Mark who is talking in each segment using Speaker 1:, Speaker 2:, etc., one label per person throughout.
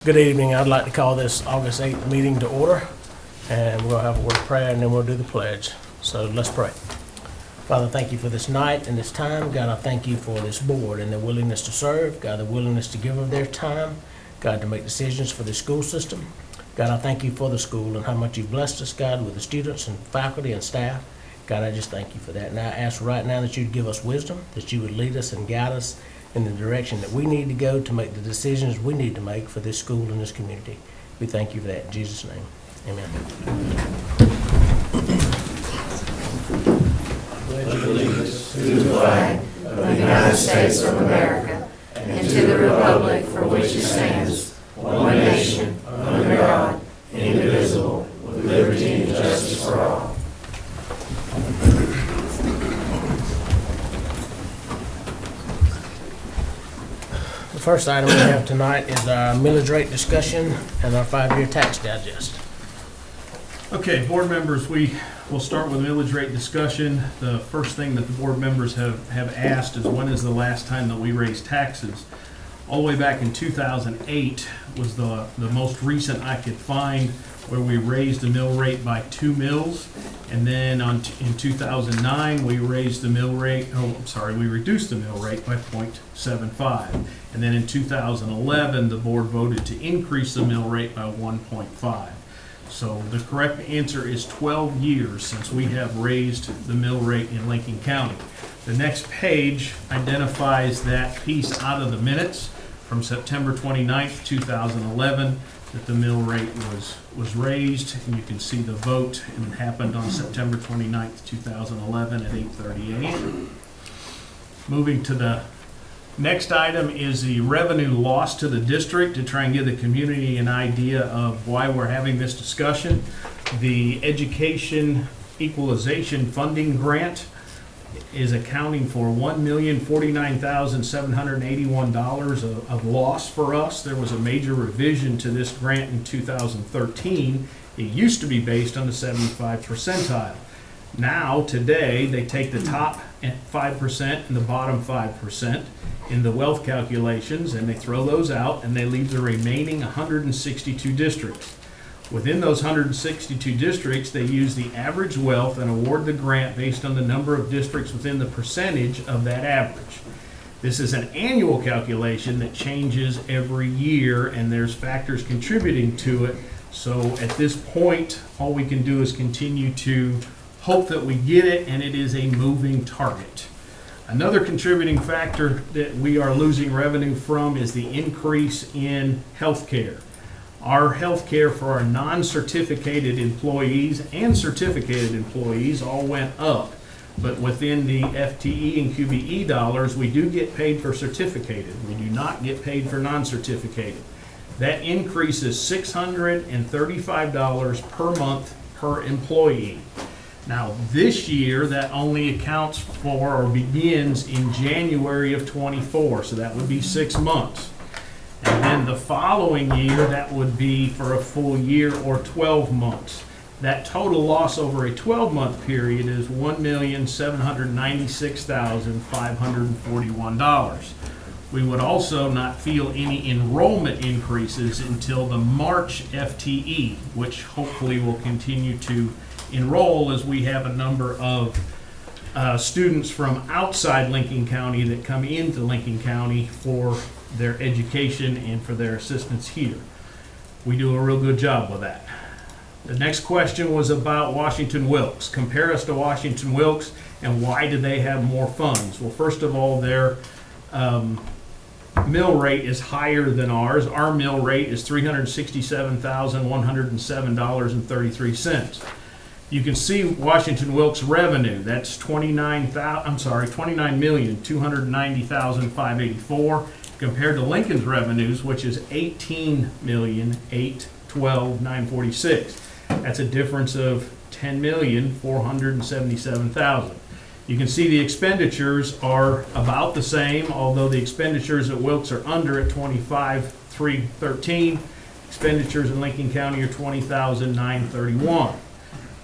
Speaker 1: Good evening. I'd like to call this August 8th meeting to order, and we'll have a word of prayer, and then we'll do the pledge. So let's pray. Father, thank you for this night and this time. God, I thank you for this board and their willingness to serve. God, the willingness to give of their time. God, to make decisions for the school system. God, I thank you for the school and how much you've blessed us, God, with the students and faculty and staff. God, I just thank you for that. And I ask right now that you'd give us wisdom, that you would lead us and guide us in the direction that we need to go to make the decisions we need to make for this school and this community. We thank you for that in Jesus' name. Amen.
Speaker 2: Pledge allegiance to the flag of the United States of America and to the republic for which it stands, one nation, under God, indivisible, with liberty and justice for all.
Speaker 1: The first item we have tonight is our millage rate discussion and our 5-year tax digest.
Speaker 3: Okay, board members, we will start with millage rate discussion. The first thing that the board members have asked is when is the last time that we raised taxes? All the way back in 2008 was the most recent I could find where we raised the mill rate by 2 mills. And then in 2009, we reduced the mill rate by 0.75. And then in 2011, the board voted to increase the mill rate by 1.5. So the correct answer is 12 years since we have raised the mill rate in Lincoln County. The next page identifies that piece out of the minutes from September 29th, 2011, that the mill rate was raised, and you can see the vote, and it happened on September 29th, 2011 at 8:38. Moving to the next item is the revenue loss to the district to try and give the community an idea of why we're having this discussion. The Education Equalization Funding Grant is accounting for $1,049,781 of loss for us. There was a major revision to this grant in 2013. It used to be based on the 75th percentile. Now, today, they take the top 5% and the bottom 5% in the wealth calculations, and they throw those out, and they leave the remaining 162 districts. Within those 162 districts, they use the average wealth and award the grant based on the number of districts within the percentage of that average. This is an annual calculation that changes every year, and there's factors contributing to it. So at this point, all we can do is continue to hope that we get it, and it is a moving target. Another contributing factor that we are losing revenue from is the increase in health care. Our health care for our non-certificated employees and certificated employees all went up. But within the FTE and QBE dollars, we do get paid for certificated. We do not get paid for non-certificated. That increase is $635 per month per employee. Now, this year, that only accounts for or begins in January of 24, so that would be 6 months. And then the following year, that would be for a full year or 12 months. That total loss over a 12-month period is $1,796,541. We would also not feel any enrollment increases until the March FTE, which hopefully will continue to enroll as we have a number of students from outside Lincoln County that come into Lincoln County for their education and for their assistance here. We do a real good job with that. The next question was about Washington Wilkes. Compare us to Washington Wilkes, and why do they have more funds? Well, first of all, their mill rate is higher than ours. Our mill rate is $367,107.33. You can see Washington Wilkes revenue. That's $29,290,584 compared to Lincoln's revenues, which is $18,812,946. That's a difference of $10,477,000. You can see the expenditures are about the same, although the expenditures at Wilkes are under at $25,313. Expenditures in Lincoln County are $20,931.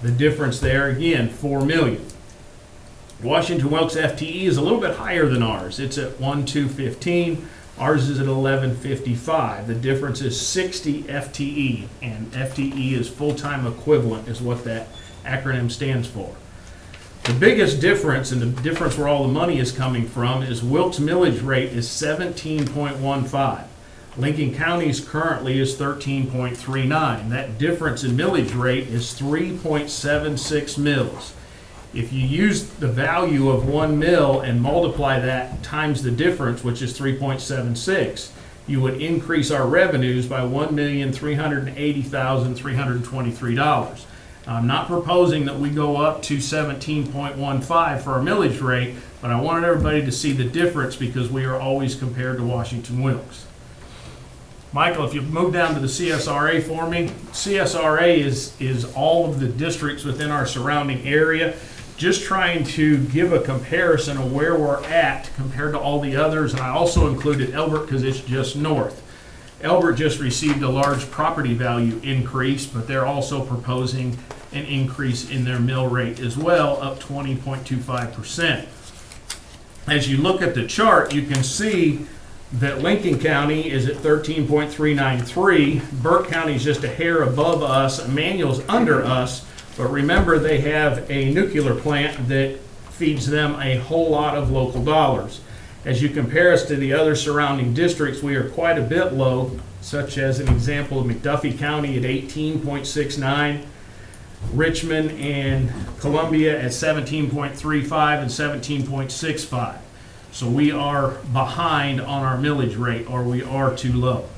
Speaker 3: The difference there, again, $4 million. Washington Wilkes FTE is a little bit higher than ours. It's at 1,215. Ours is at 1155. The difference is 60 FTE, and FTE is full-time equivalent is what that acronym stands for. The biggest difference, and the difference where all the money is coming from, is Wilkes millage rate is 17.15. Lincoln County's currently is 13.39. That difference in millage rate is 3.76 mills. If you use the value of 1 mill and multiply that times the difference, which is 3.76, you would increase our revenues by $1,380,323. I'm not proposing that we go up to 17.15 for our millage rate, but I wanted everybody to see the difference because we are always compared to Washington Wilkes. Michael, if you move down to the CSRA for me, CSRA is all of the districts within our surrounding area, just trying to give a comparison of where we're at compared to all the others, and I also included Elbert because it's just north. Elbert just received a large property value increase, but they're also proposing an increase in their mill rate as well, up 20.25%. As you look at the chart, you can see that Lincoln County is at 13.393. Burke County is just a hair above us. Emmanuel's under us, but remember they have a nuclear plant that feeds them a whole lot of local dollars. As you compare us to the other surrounding districts, we are quite a bit low, such as an example of McDuffie County at 18.69, Richmond and Columbia at 17.35 and 17.65. So we are behind on our millage rate, or we are too low.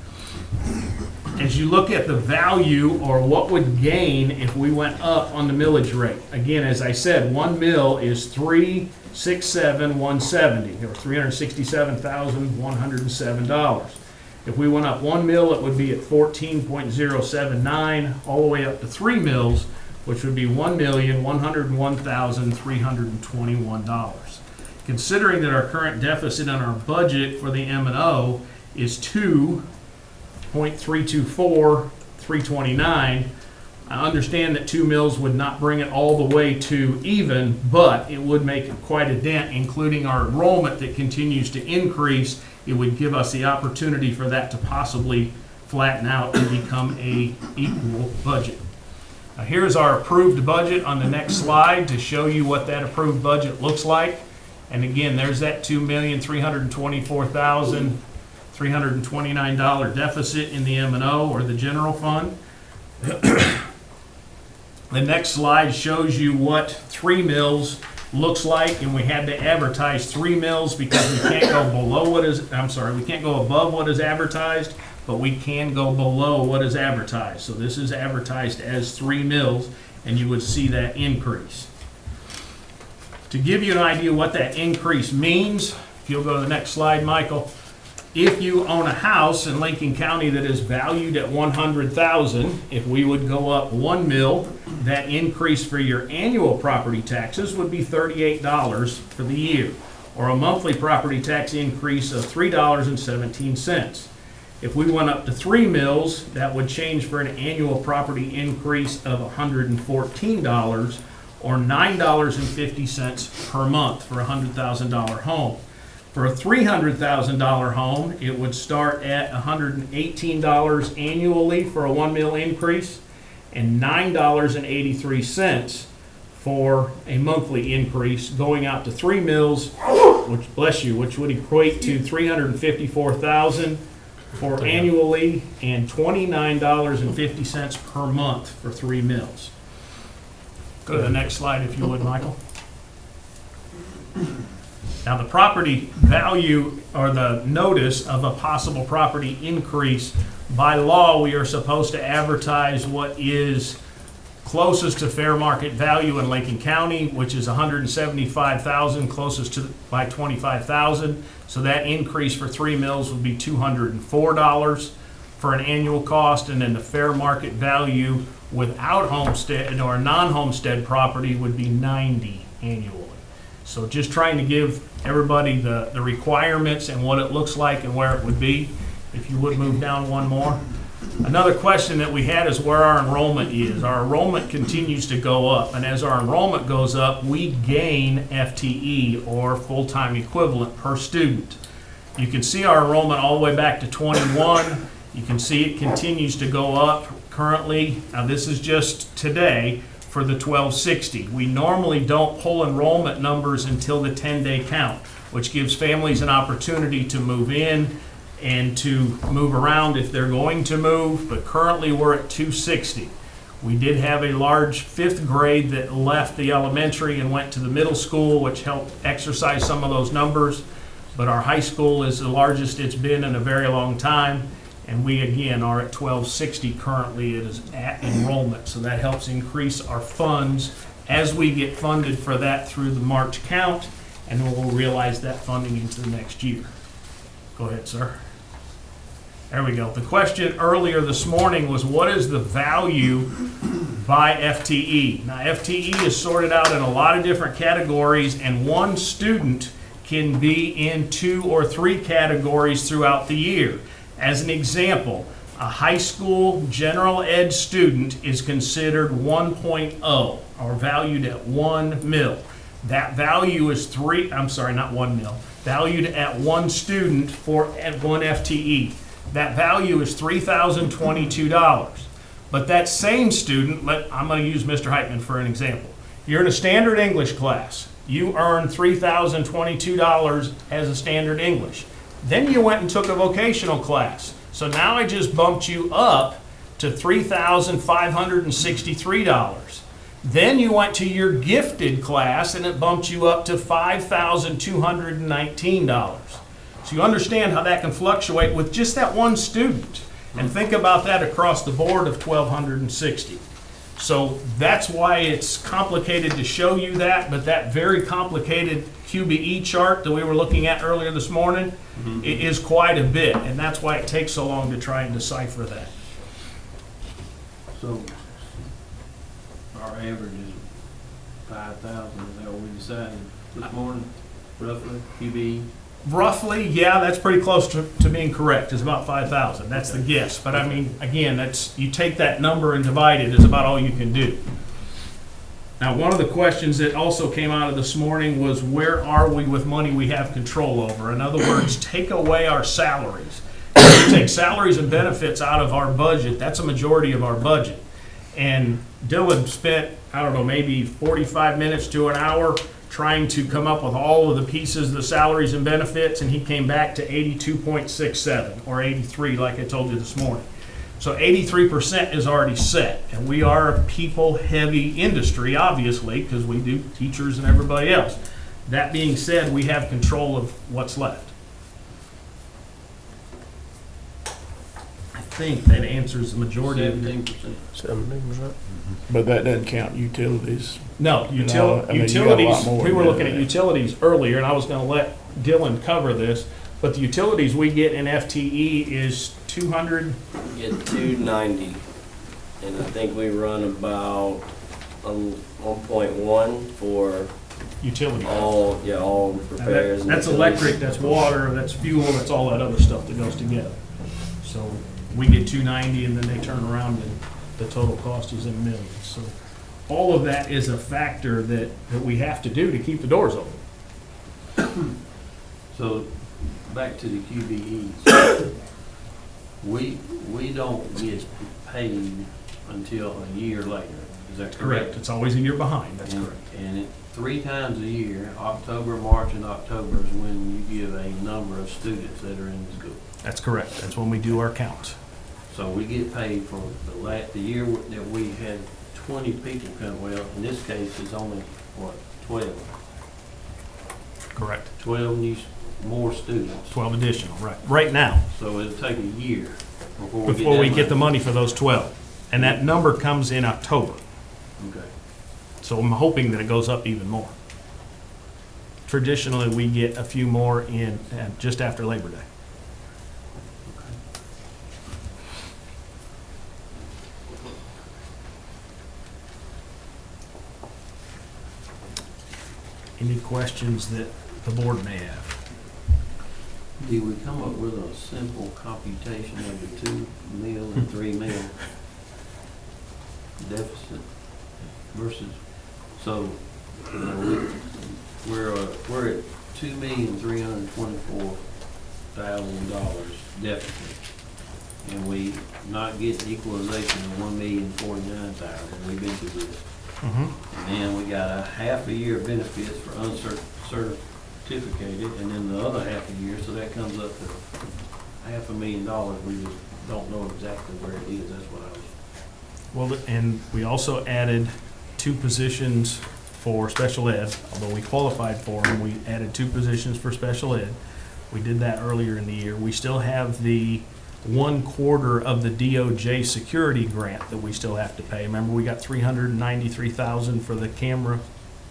Speaker 3: As you look at the value or what would gain if we went up on the millage rate, again, as I said, 1 mill is $367,170, or $367,107. If we went up 1 mill, it would be at 14.079, all the way up to 3 mills, which would be $1,101,321. Considering that our current deficit on our budget for the M&O is 2.324,329, I understand that 2 mills would not bring it all the way to even, but it would make quite a dent, including our enrollment that continues to increase. It would give us the opportunity for that to possibly flatten out and become a equal budget. Now, here's our approved budget on the next slide to show you what that approved budget looks like. And again, there's that $2,324,329 deficit in the M&O, or the general fund. The next slide shows you what 3 mills looks like, and we had to advertise 3 mills because we can't go below what is, we can't go above what is advertised, but we can go below what is advertised. So this is advertised as 3 mills, and you would see that increase. To give you an idea what that increase means, if you'll go to the next slide, Michael, if you own a house in Lincoln County that is valued at $100,000, if we would go up 1 mill, that increase for your annual property taxes would be $38 for the year, or a monthly property tax increase of $3.17. If we went up to 3 mills, that would change for an annual property increase of $114, or $9.50 per month for a $100,000 home. For a $300,000 home, it would start at $118 annually for a 1 mill increase, and $9.83 for a monthly increase, going out to 3 mills, which, bless you, which would equate to $354,000 for annually, and $29.50 per month for 3 mills. Go to the next slide, if you would, Michael. Now, the property value, or the notice of a possible property increase, by law, we are supposed to advertise what is closest to fair market value in Lincoln County, which is $175,000, closest to by $25,000. So that increase for 3 mills would be $204 for an annual cost, and then the fair market value without homestead or non-homestead property would be $90 annually. So just trying to give everybody the requirements and what it looks like and where it would be. If you would move down one more. Another question that we had is where our enrollment is. Our enrollment continues to go up, and as our enrollment goes up, we gain FTE, or full-time equivalent, per student. You can see our enrollment all the way back to 21. You can see it continues to go up currently. Now this is just today for the 1260. We normally don't pull enrollment numbers until the 10-day count, which gives families an opportunity to move in and to move around if they're going to move, but currently we're at 260. We did have a large 5th grade that left the elementary and went to the middle school, which helped exercise some of those numbers. But our high school is the largest it's been in a very long time. And we, again, are at 1260 currently. It is at enrollment. So that helps increase our funds as we get funded for that through the March count. And then we'll realize that funding into the next year. Go ahead, sir. There we go. The question earlier this morning was, what is the value by FTE? Now, FTE is sorted out in a lot of different categories, and one student can be in 2 or 3 categories throughout the year. As an example, a high school general ed student is considered 1.0, or valued at 1 mil. That value is valued at 1 student at 1 FTE. That value is $3,022. But that same student, I'm going to use Mr. Heitman for an example. You're in a standard English class. You earn $3,022 as a standard English. Then you went and took a vocational class. So now I just bumped you up to $3,563. Then you went to your gifted class and it bumped you up to $5,219. So you understand how that can fluctuate with just that one student. And think about that across the board of 1,260. So that's why it's complicated to show you that, but that very complicated QBE chart that we were looking at earlier this morning is quite a bit, and that's why it takes so long to try and decipher that.
Speaker 4: So our average is 5,000, is that what we decided this morning, roughly, QBE?
Speaker 3: Roughly, yeah, that's pretty close to being correct. It's about 5,000. That's the guess. But I mean, again, that's, you take that number and divide it is about all you can do. Now, one of the questions that also came out of this morning was, where are we with money we have control over? In other words, take away our salaries. If you take salaries and benefits out of our budget, that's a majority of our budget. And Dylan spent, I don't know, maybe 45 minutes to an hour trying to come up with all of the pieces, the salaries and benefits, and he came back to 82.67 or 83, like I told you this morning. So 83% is already set, and we are a people-heavy industry, obviously, because we do teachers and everybody else. That being said, we have control of what's left. I think that answers the majority of it.
Speaker 4: 17%.
Speaker 1: 17%.
Speaker 5: But that doesn't count utilities.
Speaker 3: No,
Speaker 5: I mean, you got a lot
Speaker 3: utilities,
Speaker 5: more
Speaker 3: we were
Speaker 5: than
Speaker 3: looking at
Speaker 5: that.
Speaker 3: utilities earlier, and I was gonna let Dylan cover this, but the utilities we get in FTE is 200,
Speaker 6: Get 290, and I think we run about 1.1 for
Speaker 3: utility.
Speaker 6: all repairs. and
Speaker 3: That's
Speaker 6: utilities.
Speaker 3: electric, that's water, that's fuel, that's all that other stuff that goes together. So we get 290 and then they turn around and the total cost is in millions. So all of that is a factor that we have to do to keep the doors open.
Speaker 4: So, back to the QBEs. We don't get paid until a year later, is that correct?
Speaker 3: It's always a year behind, that's
Speaker 4: And-
Speaker 3: correct.
Speaker 4: And 3 times a year, October, March, and October is when you give a number of students that are in the school.
Speaker 3: That's correct. That's when we do our count.
Speaker 4: So we get paid for the year that we had 20 people come, well, in this case, it's only, 12?
Speaker 3: Correct.
Speaker 4: 12 more students.
Speaker 3: 12 additional, right now,
Speaker 4: So it'll take a year before
Speaker 3: before we get the money for those 12. And that number comes in October.
Speaker 4: Okay.
Speaker 3: So I'm hoping that it goes up even more. Traditionally, we get a few more in just after Labor Day. Any questions that the board may have?
Speaker 4: Did we come up with a simple computation of the 2 mil and 3 mil deficit versus, so, you know, we're at 2,324,000 deficit. And we not getting equalization of 1,049,000, we've been through this.
Speaker 3: Mhm.
Speaker 4: And then we got a half a year of benefits for uncertificated, and then the other half a year, so that comes up to $500,000. We just don't know exactly where it is, that's what I was.
Speaker 3: Well, and we also added 2 positions for special ed, although we qualified for them, we added 2 positions for special ed. We did that earlier in the year. We still have the 1/4 of the DOJ security grant that we still have to pay. Remember, we got $393,000 for the camera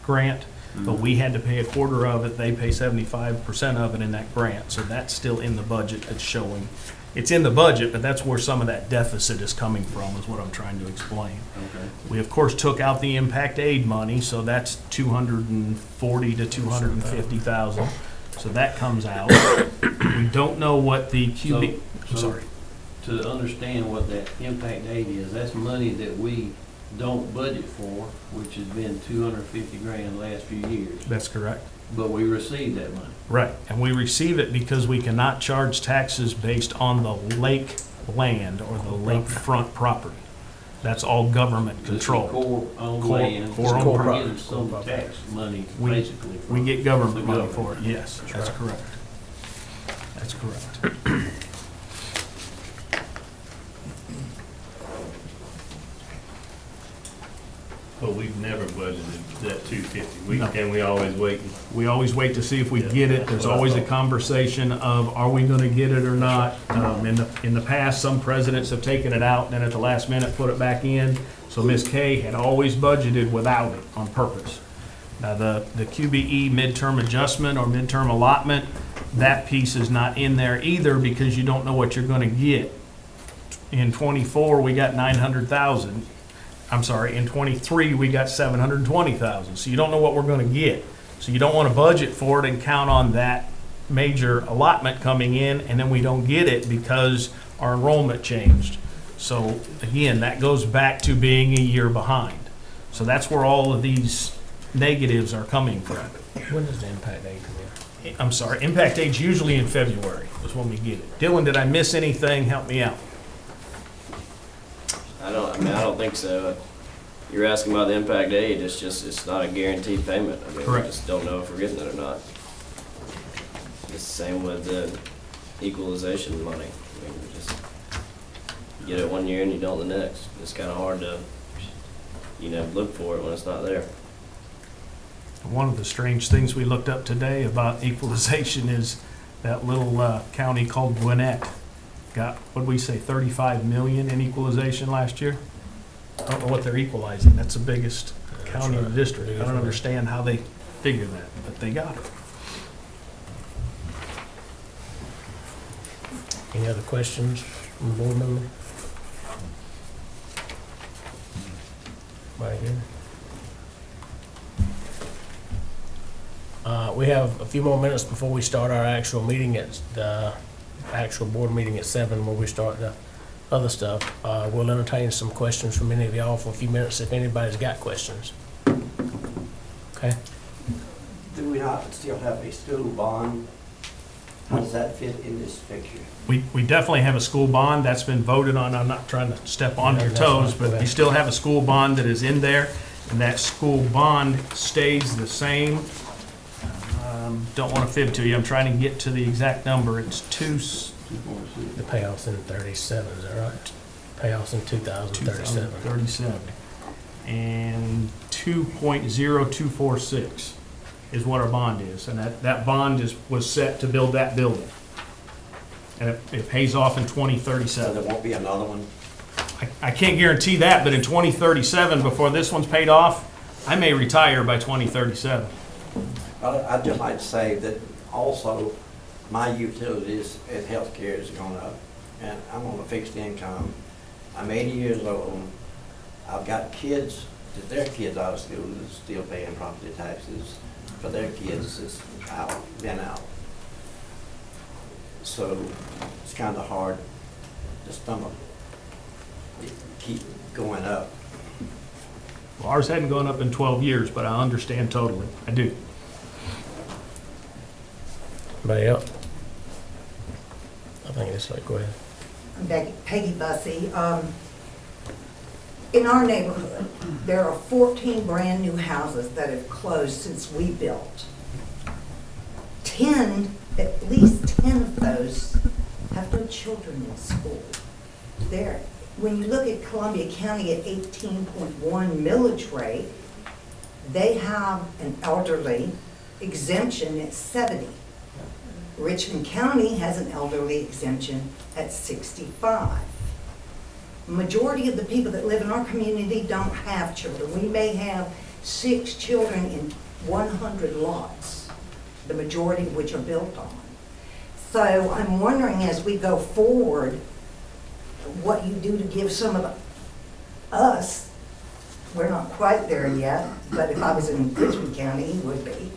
Speaker 3: grant, but we had to pay 1/4 of it. They pay 75% of it in that grant, so that's still in the budget. It's showing. It's in the budget, but that's where some of that deficit is coming from, is what I'm trying to explain.
Speaker 4: Okay.
Speaker 3: We, of course, took out the impact aid money, so that's 240 to 250,000. So that comes out. We don't know what the QB, I'm
Speaker 4: So-
Speaker 3: sorry.
Speaker 4: To understand what that impact aid is, that's money that we don't budget for, which has been 250 grand the last few years,
Speaker 3: That's correct.
Speaker 4: but we receive that money.
Speaker 3: Right, and we receive it because we cannot charge taxes based on the lake land or the lakefront property. That's all government
Speaker 4: This is
Speaker 3: controlled.
Speaker 4: core-owned
Speaker 3: Core-
Speaker 4: land,
Speaker 3: core-owned
Speaker 4: so we're
Speaker 1: property.
Speaker 4: getting some tax money,
Speaker 3: We-
Speaker 4: basically.
Speaker 3: We
Speaker 4: from
Speaker 3: get government
Speaker 4: the
Speaker 3: money
Speaker 4: government.
Speaker 3: for it, yes, that's correct. That's correct.
Speaker 7: But we've never budgeted that 250. We,
Speaker 3: No.
Speaker 7: can we always wait?
Speaker 3: We always wait to see if we get it. There's always a conversation of, are we gonna get it or not? In the past, some presidents have taken it out, and then at the last minute, put it back in. So Ms. Kay had always budgeted without it on purpose. Now, the QBE midterm adjustment or midterm allotment, that piece is not in there either because you don't know what you're gonna get. In '24, we got 900,000. I'm sorry, in '23, we got 720,000. So you don't know what we're gonna get. So you don't wanna budget for it and count on that major allotment coming in, and then we don't get it because our enrollment changed. So again, that goes back to being a year behind. So that's where all of these negatives are coming from.
Speaker 1: When does the impact aid come in?
Speaker 3: I'm sorry, impact aid's usually in February is when we get it. Dylan, did I miss anything? Help me out.
Speaker 6: I don't think so. You're asking about the impact aid, it's not a guaranteed payment. I mean,
Speaker 3: Correct.
Speaker 6: we just don't know if we're getting it or not. It's the same with the equalization money. I mean, you just get it one year and you don't the next. It's kind of hard to, look for it when it's not there.
Speaker 3: One of the strange things we looked up today about equalization is that little county called Gwinnett got, what'd we say, 35 million in equalization last year? I don't know what they're equalizing. That's the biggest county in the district. I don't understand how they figure that, but they got it.
Speaker 1: Any other questions from the board member? Right here. We have a few more minutes before we start our actual meeting at the actual board meeting at 7, where we start the other stuff. We'll entertain some questions from any of y'all for a few minutes if anybody's got questions. Okay?
Speaker 8: Do we not still have a school bond? How does that fit in this picture?
Speaker 3: We definitely have a school bond that's been voted on. I'm not trying to step on your
Speaker 1: Yeah, that's
Speaker 3: toes,
Speaker 1: fine.
Speaker 3: but we still have a school bond that is in there, and that school bond stays the same. Don't want to fib to you. I'm trying to get to the exact number. It's
Speaker 1: The payoff's in 37, is that right? Payoff's in 2037.
Speaker 3: 2037. And 2.0246 is what our bond is. And that bond was set to build that building. And it pays off in
Speaker 8: So
Speaker 3: 2037.
Speaker 8: there won't be another one?
Speaker 3: I can't guarantee that, but in 2037, before this one's paid off, I may retire by 2037.
Speaker 8: I'd just like to say that also my utilities and healthcare is going up, and I'm on a fixed income. I'm 80 years old. I've got kids, that their kids out of school is still paying property taxes for their kids that's been out. So it's kind of hard to stomach, keep going up.
Speaker 3: Well, ours hadn't gone up in 12 years, but I understand totally. I do.
Speaker 1: Anybody else? think this way, go ahead.
Speaker 9: I'm Peggy Bussey. In our neighborhood, there are 14 brand-new houses that have closed since we built. At least 10 of those have no children in school. There, when you look at Columbia County at 18.1 millage rate, they have an elderly exemption at 70. Richmond County has an elderly exemption at 65. Majority of the people that live in our community don't have children. We may have 6 children in 100 lots, the majority of which are built on. So I'm wondering, as we go forward, what you do to give some of us, we're not quite there yet, but if I was in Richmond County, he would be.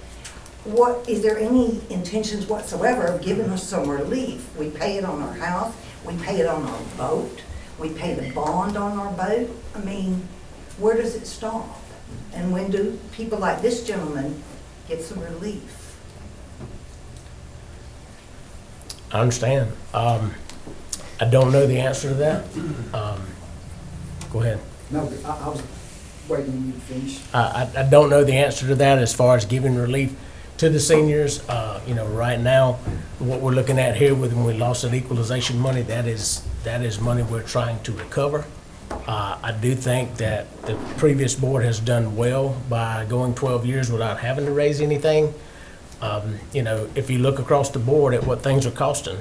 Speaker 9: Is there any intentions whatsoever of giving us some relief? We pay it on our house, we pay it on our boat, we pay the bond on our boat. I mean, where does it stop? And when do people like this gentleman get some relief?
Speaker 1: I understand. I don't know the answer to that. Go ahead.
Speaker 10: No, I was waiting on you to finish.
Speaker 1: I don't know the answer to that as far as giving relief to the seniors. Right now, what we're looking at here with when we lost that equalization money, that is money we're trying to recover. I do think that the previous board has done well by going 12 years without having to raise anything. If you look across the board at what things are costing,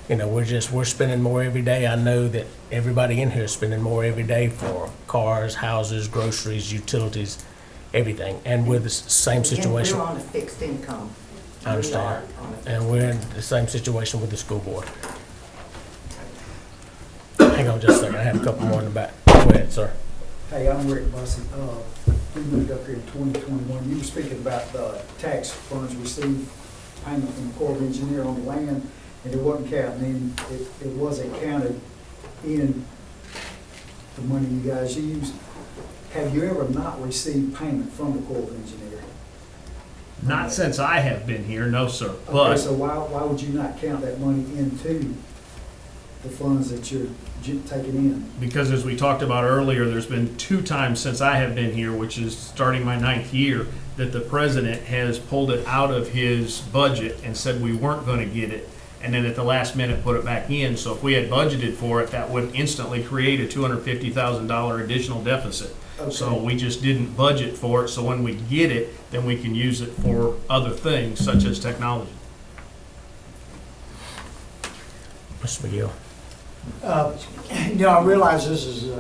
Speaker 1: we're spending more every day. I know that everybody in here is spending more every day for cars, houses, groceries, utilities, everything. And we're the same situation.
Speaker 9: We're on a fixed income.
Speaker 1: I understand. And we're in the same situation with the school board. Hang on just a second. I have a couple more in the back. Go ahead, sir.
Speaker 10: Hey, I'm Rick Bussey. We moved up here in 2021. You were speaking about the tax funds received payment from the Corps of Engineer on the land, and it wasn't counted. And it wasn't counted in the money you guys used. Have you ever not received payment from the Corps of Engineer?
Speaker 3: Not since I have been here, no, sir.
Speaker 10: Okay,
Speaker 3: But
Speaker 10: so why would you not count that money into the funds that you're taking in?
Speaker 3: because as we talked about earlier, there's been 2 times since I have been here, which is starting my 9th year, that the president has pulled it out of his budget and said we weren't going to get it, and then at the last minute put it back in. So if we had budgeted for it, that would instantly create a $250,000 additional deficit.
Speaker 10: Okay.
Speaker 3: So we just didn't budget for it, so when we get it, then we can use it for other things such as technology.
Speaker 1: Mr. McGill.
Speaker 11: I realize this is,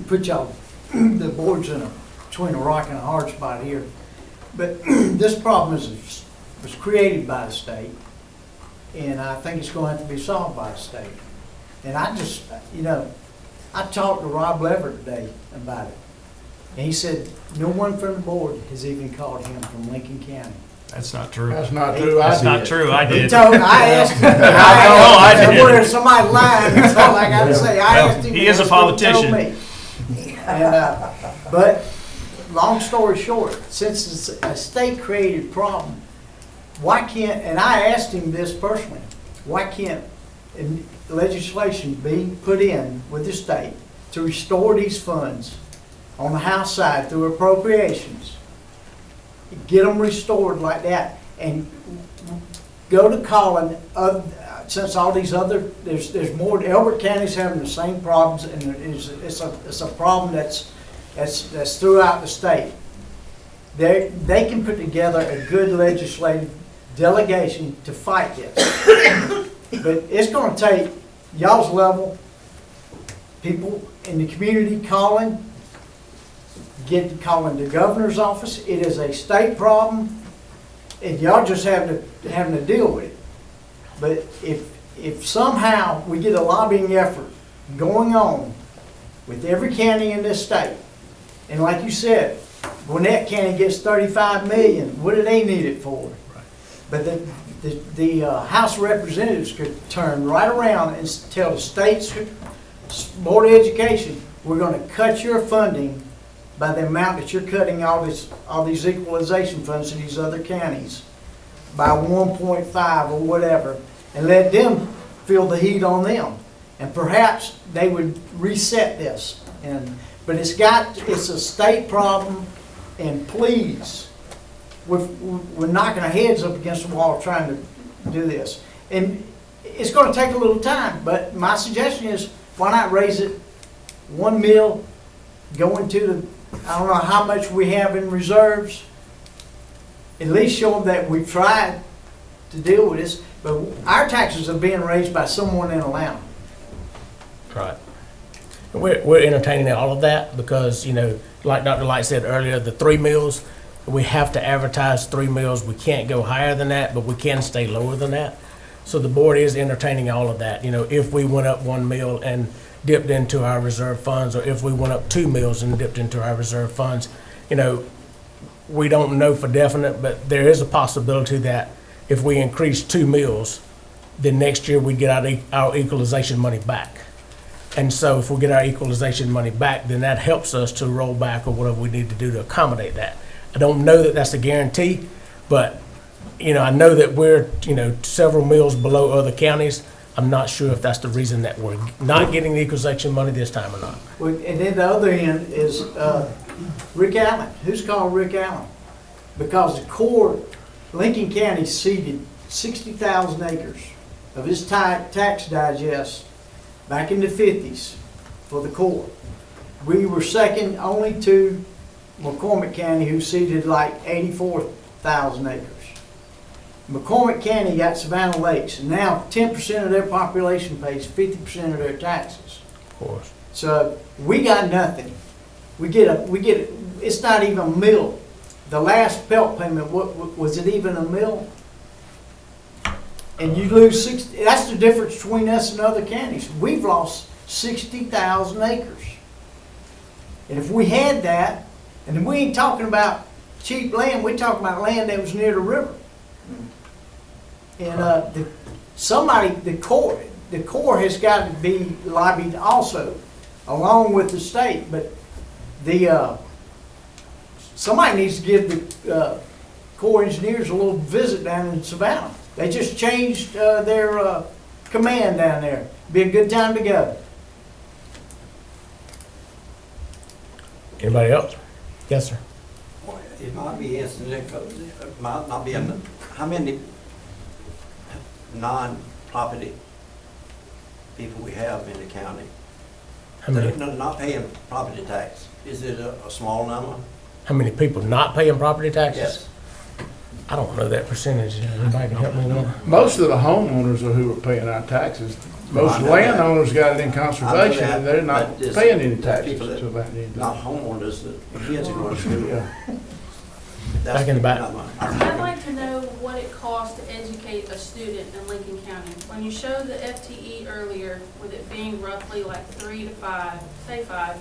Speaker 11: put y'all, the board's between a rock and a hard spot here. But this problem was created by the state, and I think it's going to have to be solved by the state. And I just, I talked to Rob Leverett today about it, and he said no one from the board has even called him from Lincoln County.
Speaker 3: That's not true.
Speaker 5: That's not true.
Speaker 3: That's not true. I did.
Speaker 11: I asked him.
Speaker 3: I did.
Speaker 11: Where somebody lying, that's all I got to say. I asked him.
Speaker 3: He is a
Speaker 11: that's what he told
Speaker 3: politician.
Speaker 11: me. And, but long story short, since it's a state-created problem, why can't? And I asked him this personally. Why can't legislation be put in with the state to restore these funds on the House side through appropriations? Get them restored like that, and go to calling. Since all these other, there's more. Elbert County's having the same problems, and it's a problem that's throughout the state. They can put together a good legislative delegation to fight this, but it's going to take y'all's level, people in the community calling the governor's office. It is a state problem, and y'all just having to deal with it. But if somehow we get a lobbying effort going on with every county in this state, and like you said, Gwinnett County gets $35 million. What do they need it for?
Speaker 3: Right.
Speaker 11: But the House of Representatives could turn right around and tell the state's Board of Education, we're going to cut your funding by the amount that you're cutting all these equalization funds to these other counties by 1.5 or whatever, and let them feel the heat on them. And perhaps they would reset this. But it's a state problem, and please, we're knocking our heads up against the wall trying to do this. And it's gonna take a little time, but my suggestion is, why not raise it 1 mil, go into the, I don't know how much we have in reserves, at least show them that we've tried to deal with this, but our taxes are being raised by someone in Atlanta.
Speaker 1: Right. We're entertaining all of that because, you know, like Dr. Light said earlier, the 3 mills, we have to advertise 3 mills. We can't go higher than that, but we can stay lower than that. So the board is entertaining all of that. You know, if we went up 1 mill and dipped into our reserve funds, or if we went up 2 mills and dipped into our reserve funds, you know, we don't know for definite, but there is a possibility that if we increase 2 mills, then next year we'd get our equalization money back. And so if we get our equalization money back, then that helps us to roll back or whatever we need to do to accommodate that. I don't know that that's a guarantee, but, you know, I know that we're, you know, several mills below other counties. I'm not sure if that's the reason that we're not getting the equalization money this time or not.
Speaker 11: Well, and then the other end is Rick Allen. Who's called Rick Allen? Because the Corps, Lincoln County ceded 60,000 acres of his tax digest back in the 50s for the Corps. We were second only to McCormick County, who ceded like 84,000 acres. McCormick County got Savannah Lakes, and now 10% of their population pays 50% of their taxes.
Speaker 1: Of course.
Speaker 11: So we got nothing. It's not even a mill. The last pelt payment, was it even a mill? And you lose 60, that's the difference between us and other counties. We've lost 60,000 acres. And if we had that, and we ain't talking about cheap land, we're talking about land that was near the river. And the Corps has got to be lobbied also, along with the state. But somebody needs to give the Corps engineers a little visit down in Savannah. They just changed their command down there. Be a good time to go.
Speaker 1: Anybody else? Yes, sir.
Speaker 8: It might be incident, it might not be, how many non-property people we have in the county?
Speaker 1: How many?
Speaker 8: That are not paying property tax. Is it a small number?
Speaker 1: How many people not paying property taxes?
Speaker 8: Yes.
Speaker 1: I don't know that percentage. Anybody can help me with that?
Speaker 5: Most of the homeowners are who are paying our taxes. Most landowners got it in conservation, and they're not paying any taxes
Speaker 8: People
Speaker 5: to that.
Speaker 8: not homeowners, the kids are going to school.
Speaker 5: Yeah.
Speaker 8: That's
Speaker 1: Back in the back.
Speaker 8: not money.
Speaker 2: I'd like to know what it costs to educate a student in Lincoln County. When you showed the FTE earlier, with it being roughly like 3 to 5, say 5,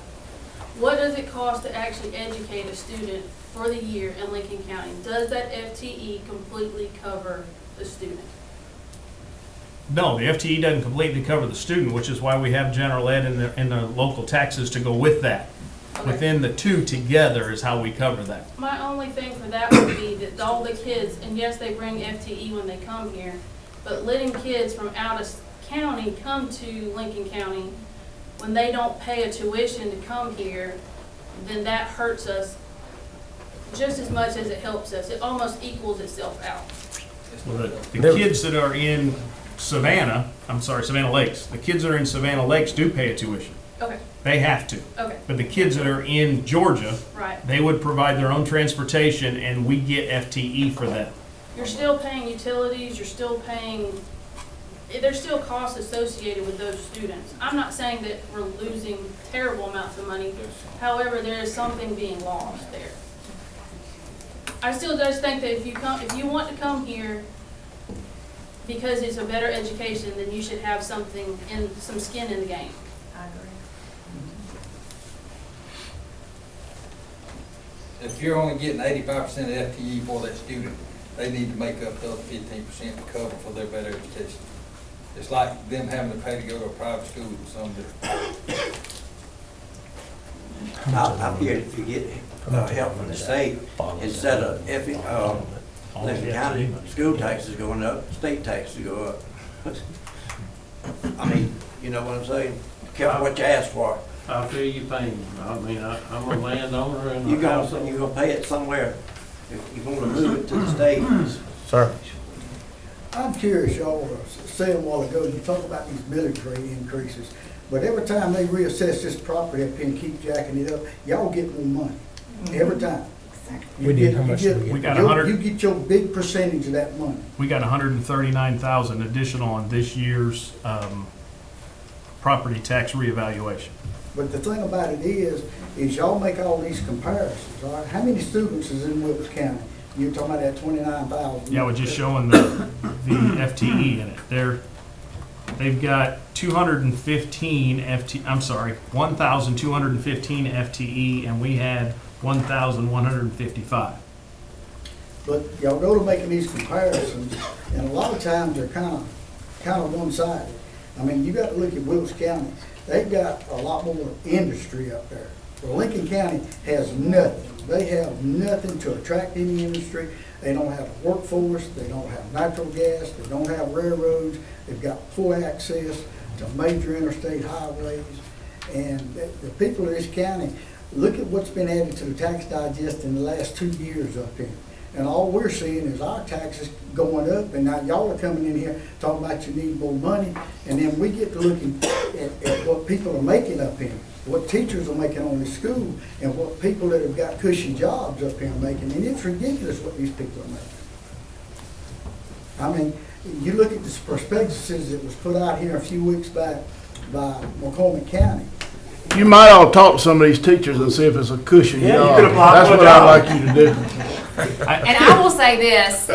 Speaker 2: what does it cost to actually educate a student for the year in Lincoln County? Does that FTE completely cover the student?
Speaker 3: No, the FTE doesn't completely cover the student, which is why we have general ed and the local taxes to go with that.
Speaker 2: Okay.
Speaker 3: Within the two together is how we cover that.
Speaker 2: My only thing for that would be that all the kids, and yes, they bring FTE when they come here, but letting kids from out of county come to Lincoln County, when they don't pay a tuition to come here, then that hurts us just as much as it helps us. It almost equals itself out.
Speaker 3: The kids that are in Savannah Lakes, the kids that are in Savannah Lakes do pay a tuition.
Speaker 2: Okay,
Speaker 3: They have to.
Speaker 2: okay,
Speaker 3: But the kids that are in Georgia,
Speaker 2: right.
Speaker 3: they would provide their own transportation and we get FTE for them.
Speaker 2: You're still paying utilities, you're still paying, there's still costs associated with those students. I'm not saying that we're losing terrible amounts of money. However, there is something being lost there. I still just think that if you want to come here because it's a better education, then you should have some skin in the game.
Speaker 9: I agree.
Speaker 12: If you're only getting 85% of FTE for that student, they need to make up the other 15% to cover for their better education. It's like them having to pay to go to a private school or something.
Speaker 8: I fear if you get help from the state, instead of Lincoln County school taxes going up, state taxes go up. I mean, you know what I'm saying? Careful what you ask for.
Speaker 4: I feel your pain. I mean, I'm a landowner and
Speaker 8: You're
Speaker 4: a house.
Speaker 8: gonna pay it somewhere. If you're gonna move it to the state,
Speaker 1: Sir?
Speaker 10: I'm curious, y'all were saying a while ago, you talk about these millage rate increases, but every time they reassess this property up here and keep jacking it up, y'all get more money, every time.
Speaker 1: We did. How much did we get?
Speaker 3: We got 100.
Speaker 10: You get your big percentage of that money.
Speaker 3: We got 139,000 additional on this year's property tax reevaluation.
Speaker 10: But the thing about it is y'all make all these comparisons, all right? How many students is in Wilkes County? You're talking about that 29,000?
Speaker 3: Yeah, we're just showing the FTE in it. They've got 1,215 FTE, and we had 1,155.
Speaker 10: But y'all go to making these comparisons, and a lot of times they're kind of one-sided. I mean, you got to look at Wilkes County. They've got a lot more industry up there. Well, Lincoln County has nothing. They have nothing to attract any industry. They don't have a workforce. They don't have natural gas. They don't have railroads. They've got poor access to major interstate highways. And the people of this county, look at what's been added to the tax digest in the last 2 years up here. And all we're seeing is our taxes going up, and now y'all are coming in here talking about you need more money, and then we get to looking at what people are making up here, what teachers are making on the school, and what people that have got cushy jobs up here are making, and it's ridiculous what these people are making. I mean, you look at the prospectuses that was put out here a few weeks back by McCormick County.
Speaker 5: You might ought to talk to some of these teachers and see if it's a cushion
Speaker 1: Yeah, you
Speaker 5: job.
Speaker 1: could apply
Speaker 5: That's
Speaker 1: for a
Speaker 5: what I'd
Speaker 1: job.
Speaker 5: like you to do.
Speaker 2: And I will say this,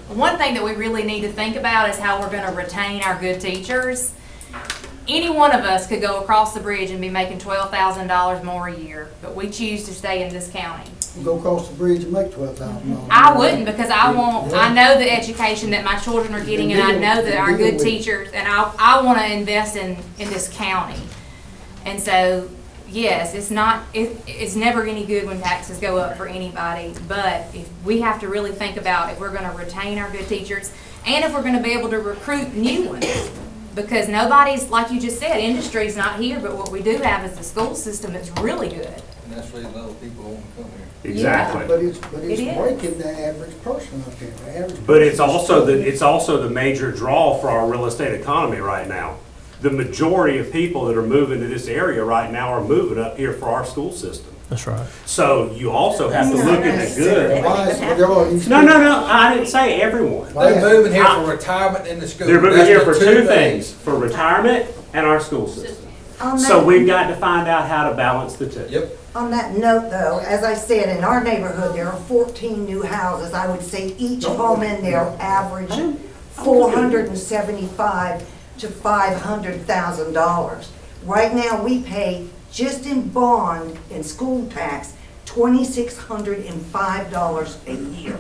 Speaker 2: one thing that we really need to think about is how we're gonna retain our good teachers. Any one of us could go across the bridge and be making $12,000 more a year, but we choose to stay in this county.
Speaker 10: Go across the bridge and make $12,000.
Speaker 2: I wouldn't, because I know the education that my children are getting, and I know that our good teachers, and I wanna invest in this county. And so, yes, it's never any good when taxes go up for anybody, but if we have to really think about if we're gonna retain our good teachers, and if we're gonna be able to recruit new ones. Because nobody's, like you just said, industry's not here, but what we do have is the school system that's really good.
Speaker 12: And that's the reason other people won't come here.
Speaker 7: Exactly.
Speaker 10: But it's
Speaker 2: It is.
Speaker 10: breaking the average person up here. The average
Speaker 13: But it's
Speaker 10: person is
Speaker 13: also the major draw for our real estate economy right now. The majority of people that are moving to this area right now are moving up here for our school system.
Speaker 1: That's right.
Speaker 13: So you also have to look at the good.
Speaker 10: Why is there all these
Speaker 13: No, I didn't say everyone.
Speaker 12: They're moving here for retirement in the school.
Speaker 13: They're moving
Speaker 12: That's
Speaker 13: here
Speaker 12: the
Speaker 13: for two things, for retirement and our school system. So we've got to find out how to balance the two.
Speaker 12: Yep.
Speaker 9: On that note, though, as I said, in our neighborhood, there are 14 new houses. I would say each home in there average $475,000 to $500,000. Right now, we pay just in bond and school tax $2,605 a year.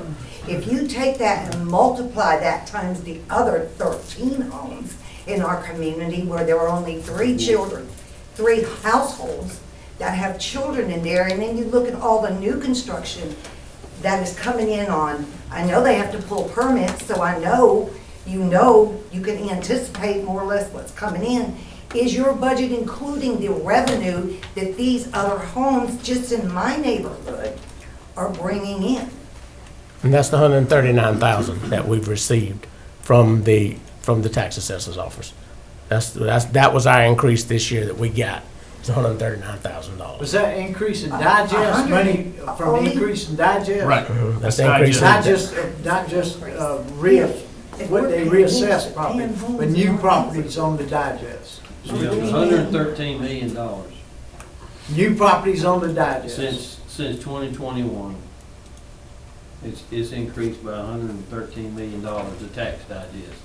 Speaker 9: If you take that and multiply that times the other 13 homes in our community where there are only 3 children, 3 households that have children in there, and then you look at all the new construction that is coming in on, I know they have to pull permits, so I know you can anticipate more or less what's coming in. Is your budget including the revenue that these other homes just in my neighborhood are bringing in?
Speaker 1: And that's the 139,000 that we've received from the tax assessor's office. That was our increase this year that we got. It's $139,000.
Speaker 11: Was that increase in digest money from increase in digest?
Speaker 3: Right.
Speaker 1: That's the increase.
Speaker 11: Not just what they reassess property, but new properties on the digest.
Speaker 4: Yeah, $113 million
Speaker 11: New properties on the digest.
Speaker 4: since 2021. It's increased by $113 million, the tax digest.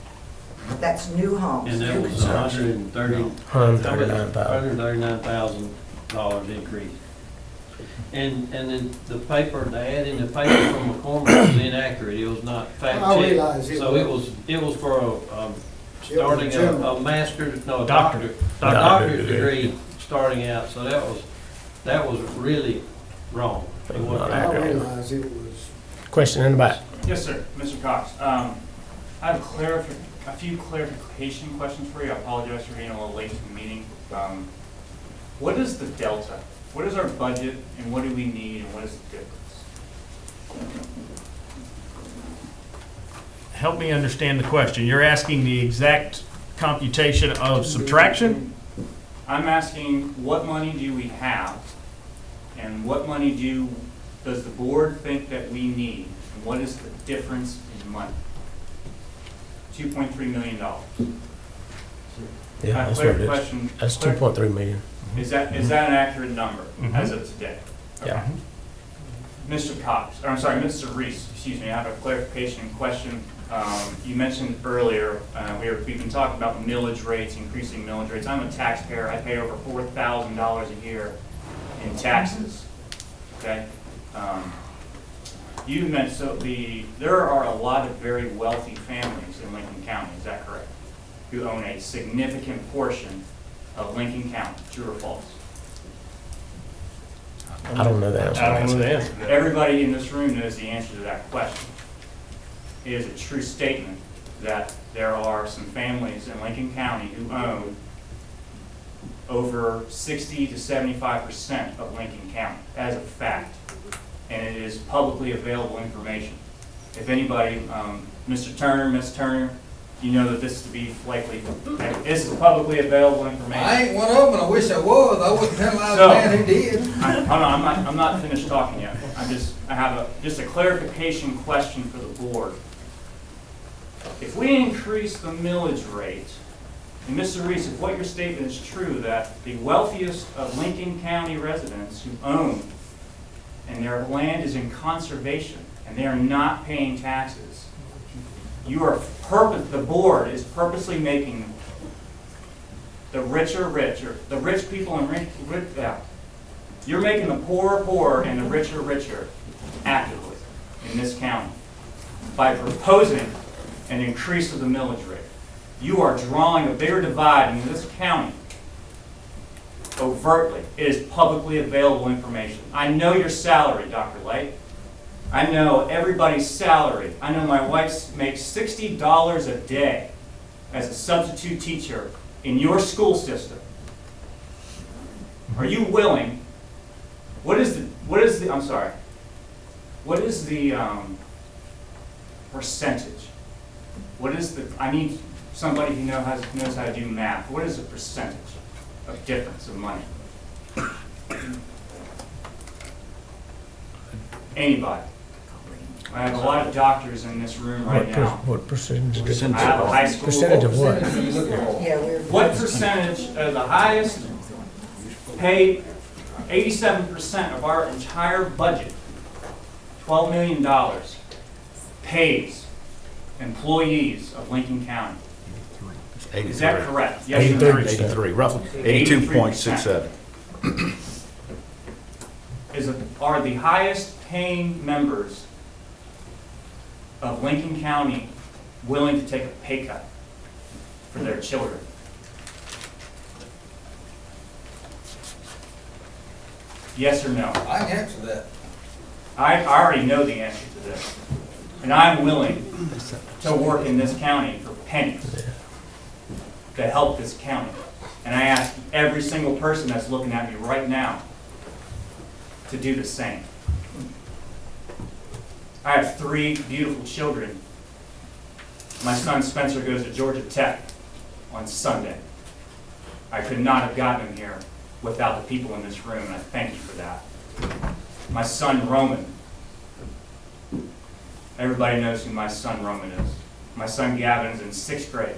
Speaker 9: That's new homes.
Speaker 4: And there was $139,000 increase. And then the ad in the paper from McCormick was inaccurate. It was not fact
Speaker 10: I realize
Speaker 4: checked.
Speaker 10: it
Speaker 4: So
Speaker 10: was.
Speaker 4: it was for starting a master's, no, a
Speaker 3: Doctorate.
Speaker 4: doctorate degree starting out. So that was really wrong. It wasn't
Speaker 10: I
Speaker 4: accurate.
Speaker 10: realize it was.
Speaker 1: Question in the back.
Speaker 14: Yes, sir. Mr. Cox. I have a few clarification questions for you. I apologize for being a little late to the meeting. What is the delta? What is our budget and what do we need and what is the difference?
Speaker 3: Help me understand the question. You're asking the exact computation of subtraction?
Speaker 14: I'm asking what money do we have and what money does the board think that we need? And what is the difference in money? $2.3 million.
Speaker 1: Yeah, that's what it is.
Speaker 14: Question.
Speaker 1: That's 2.3 million.
Speaker 14: Is that an accurate number as of today?
Speaker 1: Yeah.
Speaker 14: Mr. Cox, or I'm sorry, Mr. Reese, excuse me, I have a clarification question. You mentioned earlier, we've been talking about millage rates, increasing millage rates. I'm a taxpayer. I pay over $4,000 a year in taxes. Okay. You mentioned there are a lot of very wealthy families in Lincoln County. Is that correct? Who own a significant portion of Lincoln County. True or false?
Speaker 1: I don't know the answer.
Speaker 3: I don't know the answer.
Speaker 14: Everybody in this room knows the answer to that question. It is a true statement that there are some families in Lincoln County who own over 60 to 75% of Lincoln County. That is a fact, and it is publicly available information. If anybody, Mr. Turner, Ms. Turner, you know that this to be likely, this is publicly available information.
Speaker 12: I ain't one of them, and I wish I was. I wouldn't penalize the man who did.
Speaker 14: Hold on, I'm not finished talking yet. I have just a clarification question for the board. If we increase the millage rate, and Mr. Reese, if what your statement is true, that the wealthiest of Lincoln County residents who own and their land is in conservation and they are not paying taxes, the board is purposely making the richer richer, the rich people you're making the poorer poorer and the richer richer actively in this county by proposing an increase of the millage rate. You are drawing a bigger divide in this county overtly. It is publicly available information. I know your salary, Dr. Light. I know everybody's salary. I know my wife makes $60 a day as a substitute teacher in your school system. Are you willing? What is the percentage? I need somebody who knows how to do math. What is the percentage of difference of money? Anybody? I have a lot of doctors in this room right now.
Speaker 1: What percentage?
Speaker 14: I have a high school.
Speaker 1: Percentage of what?
Speaker 14: What percentage of the highest paid, 87% of our entire budget, $12 million, pays employees of Lincoln County? Is that correct? Yes or no?
Speaker 15: 83, roughly 82.67.
Speaker 14: Are the highest paying members of Lincoln County willing to take a pay cut for their children? Yes or no?
Speaker 12: I can answer that.
Speaker 14: I already know the answer to this. And I'm willing to work in this county for pennies to help this county. And I ask every single person that's looking at me right now to do the same. I have 3 beautiful children. My son Spencer goes to Georgia Tech on Sunday. I could not have gotten him here without the people in this room, and I thank you for that. My son Roman. Everybody knows who my son Roman is. My son Gavin's in 6th grade.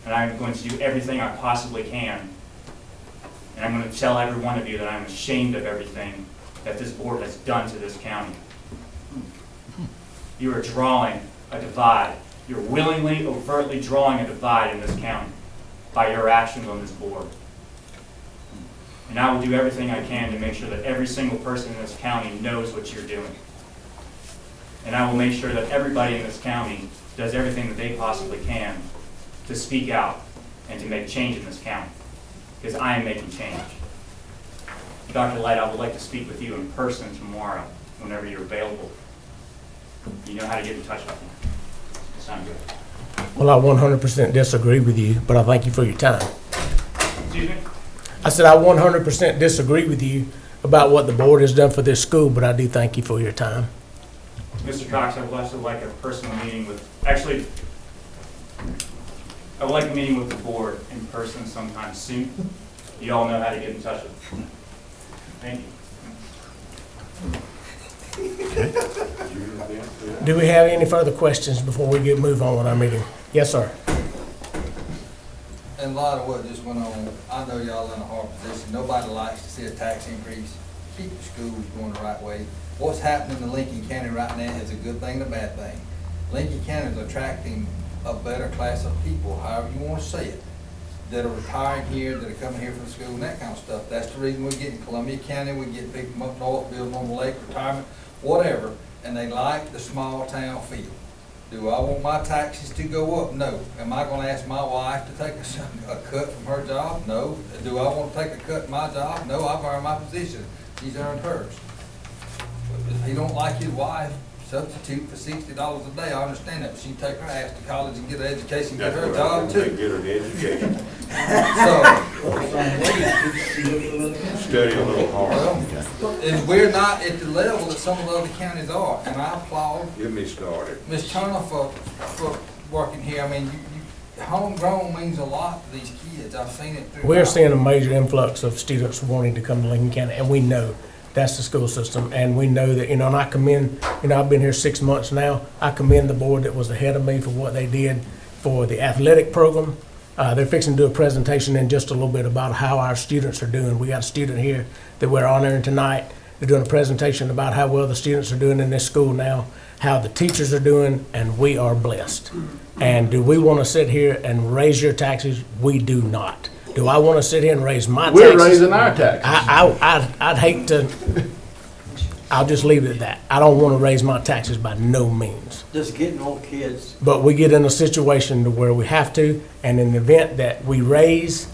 Speaker 14: And I'm going to do everything I possibly can. And I'm going to tell every one of you that I'm ashamed of everything that this board has done to this county. You are drawing a divide. You're willingly, overtly drawing a divide in this county by your actions on this board. And I will do everything I can to make sure that every single person in this county knows what you're doing. And I will make sure that everybody in this county does everything that they possibly can to speak out and to make change in this county. Because I am making change. Dr. Light, I would like to speak with you in person tomorrow, whenever you're available. You know how to get in touch with me. Sound good?
Speaker 1: Well, I 100% disagree with you, but I thank you for your time.
Speaker 14: Excuse me?
Speaker 1: I said I 100% disagree with you about what the board has done for this school, but I do thank you for your time.
Speaker 14: Mr. Cox, I would also like a personal meeting with, actually, I would like a meeting with the board in person sometime soon. You all know how to get in touch with me. Thank you.
Speaker 1: Do we have any further questions before we move on with our meeting? Yes, sir.
Speaker 12: And a lot of what just went on, I know y'all in a hard position. Nobody likes to see a tax increase. Keep the schools going the right way. What's happening in Lincoln County right now is a good thing and a bad thing. Lincoln County is attracting a better class of people, however you want to say it, that are retiring here, that are coming here from school and that kind of stuff. That's the reason we're getting Columbia County, we get people from up north, building on the lake, retirement, whatever, and they like the small town feel. Do I want my taxes to go up? No. Am I gonna ask my wife to take a cut from her job? No. Do I want to take a cut in my job? No, I've earned my position. She's earned hers. If he don't like his wife, substitute for $60 a day, I understand that, but she can take her ass to college and get an education, get her a job too.
Speaker 15: Get her an education.
Speaker 12: Study
Speaker 15: a little
Speaker 12: Well, and we're not at the level that some of the other counties are, and I applaud
Speaker 15: Get me started.
Speaker 12: Ms. Turner for working here. I mean, homegrown means a lot to these kids. I've seen it through.
Speaker 1: We're seeing a major influx of students wanting to come to Lincoln County, and we know that's the school system, and we know that, and I commend, I've been here 6 months now. I commend the board that was ahead of me for what they did for the athletic program. They're fixing to do a presentation in just a little bit about how our students are doing. We got a student here that we're honoring tonight. They're doing a presentation about how well the students are doing in this school now, how the teachers are doing, and we are blessed. And do we want to sit here and raise your taxes? We do not. Do I want to sit here and raise my taxes?
Speaker 5: We're raising our taxes.
Speaker 1: I'd hate to, I'll just leave it at that. I don't want to raise my taxes by no means.
Speaker 8: Just getting old kids.
Speaker 1: But we get in a situation to where we have to, and in the event that we raise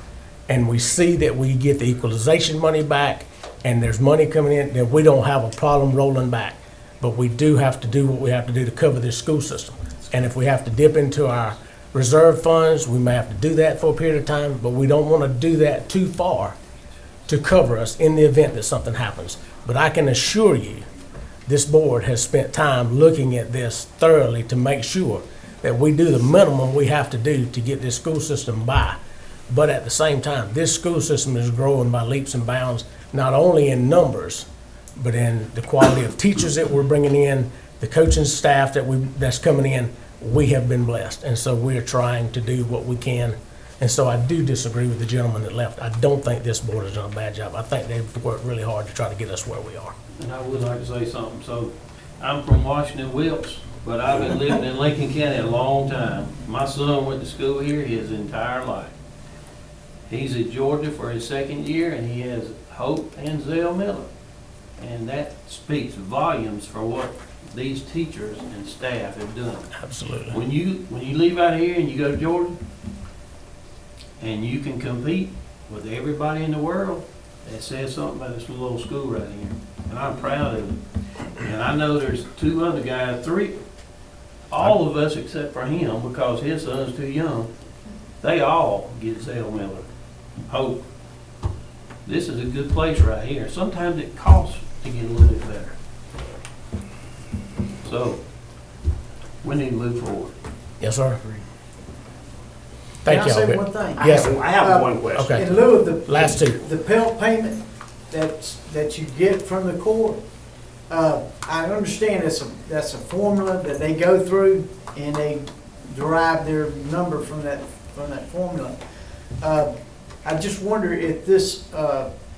Speaker 1: and we see that we get the equalization money back and there's money coming in, then we don't have a problem rolling back. But we do have to do what we have to do to cover this school system. And if we have to dip into our reserve funds, we may have to do that for a period of time, but we don't want to do that too far to cover us in the event that something happens. But I can assure you, this board has spent time looking at this thoroughly to make sure that we do the minimum we have to do to get this school system by. But at the same time, this school system is growing by leaps and bounds, not only in numbers, but in the quality of teachers that we're bringing in, the coaching staff that's coming in. We have been blessed, and so we're trying to do what we can. And so I do disagree with the gentleman that left. I don't think this board has done a bad job. I think they've worked really hard to try to get us where we are.
Speaker 4: And I would like to say something. So I'm from Washington Wilkes, but I've been living in Lincoln County a long time. My son went to school here his entire life. He's at Georgia for his second year, and he has Hope and Zell Miller. And that speaks volumes for what these teachers and staff have done.
Speaker 1: Absolutely.
Speaker 4: When you leave out here and you go to Georgia, and you can compete with everybody in the world, that says something about this little old school right here. And I'm proud of it. And I know there's two other guys, three, all of us except for him, because his son's too young, they all get Zell Miller. Hope. This is a good place right here. Sometimes it costs to get a little bit better. So, we need to move forward.
Speaker 1: Yes, sir. Thank
Speaker 11: Can I say
Speaker 1: y'all.
Speaker 11: one thing?
Speaker 1: Yes.
Speaker 13: I have one question.
Speaker 1: Okay.
Speaker 11: In lieu of the.
Speaker 1: Last two.
Speaker 11: The Pell payment that you get from the court, I understand that's a formula that they go through and they derive their number from that formula. I just wonder if this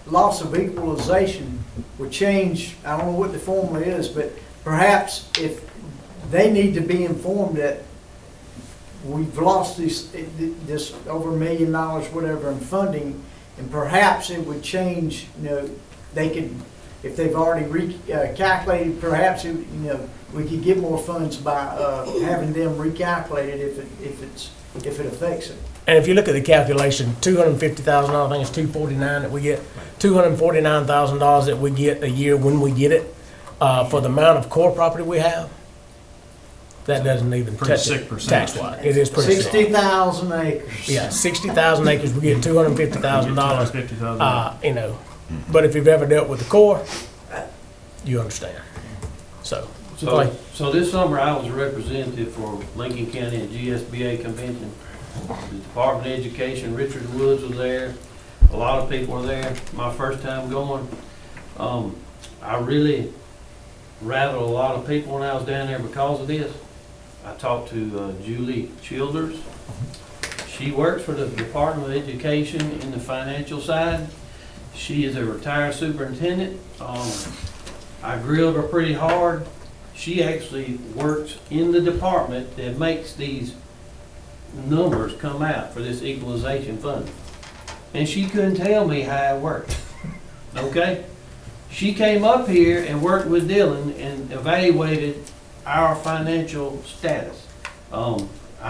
Speaker 11: loss of equalization would change, I don't know what the formula is, but perhaps if they need to be informed that we've lost this over $1 million, whatever, in funding, and perhaps it would change, they could, if they've already recalculated, perhaps, we could get more funds by having them recalculated if it affects it.
Speaker 1: And if you look at the calculation, $250,000, I think it's $249 that we get, $249,000 that we get a year when we get it, for the amount of core property we have, That doesn't even
Speaker 3: Pretty
Speaker 1: touch
Speaker 3: sick
Speaker 1: it
Speaker 3: percentage.
Speaker 1: tax-wise. It is pretty sick.
Speaker 11: 60,000 acres.
Speaker 1: Yeah, 60,000 acres, we get $250,000.
Speaker 3: $250,000.
Speaker 1: You know, but if you've ever dealt with the Corps, you understand. So,
Speaker 4: So this summer I was a representative for Lincoln County and GSBA convention. The Department of Education, Richard Woods was there, a lot of people were there. My first time going. I really rattled a lot of people when I was down there because of this. I talked to Julie Childers. She works for the Department of Education in the financial side. She is a retired superintendent. I grilled her pretty hard. She actually works in the department that makes these numbers come out for this equalization fund. And she couldn't tell me how it worked. Okay? She came up here and worked with Dylan and evaluated our financial status. I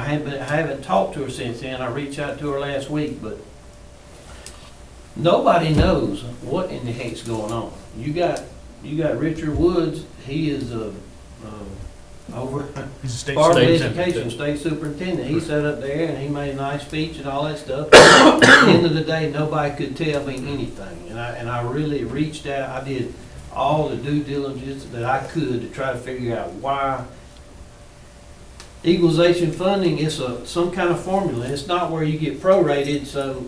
Speaker 4: haven't talked to her since then. I reached out to her last week, but nobody knows what in the heck's going on. You got Richard Woods. He is over
Speaker 3: He's a state
Speaker 4: Department of
Speaker 3: superintendent.
Speaker 4: Education, state superintendent. He sat up there and he made a nice speech and all that stuff. At the end of the day, nobody could tell me anything. And I really reached out. I did all the due diligence that I could to try to figure out why equalization funding is some kind of formula. It's not where you get prorated.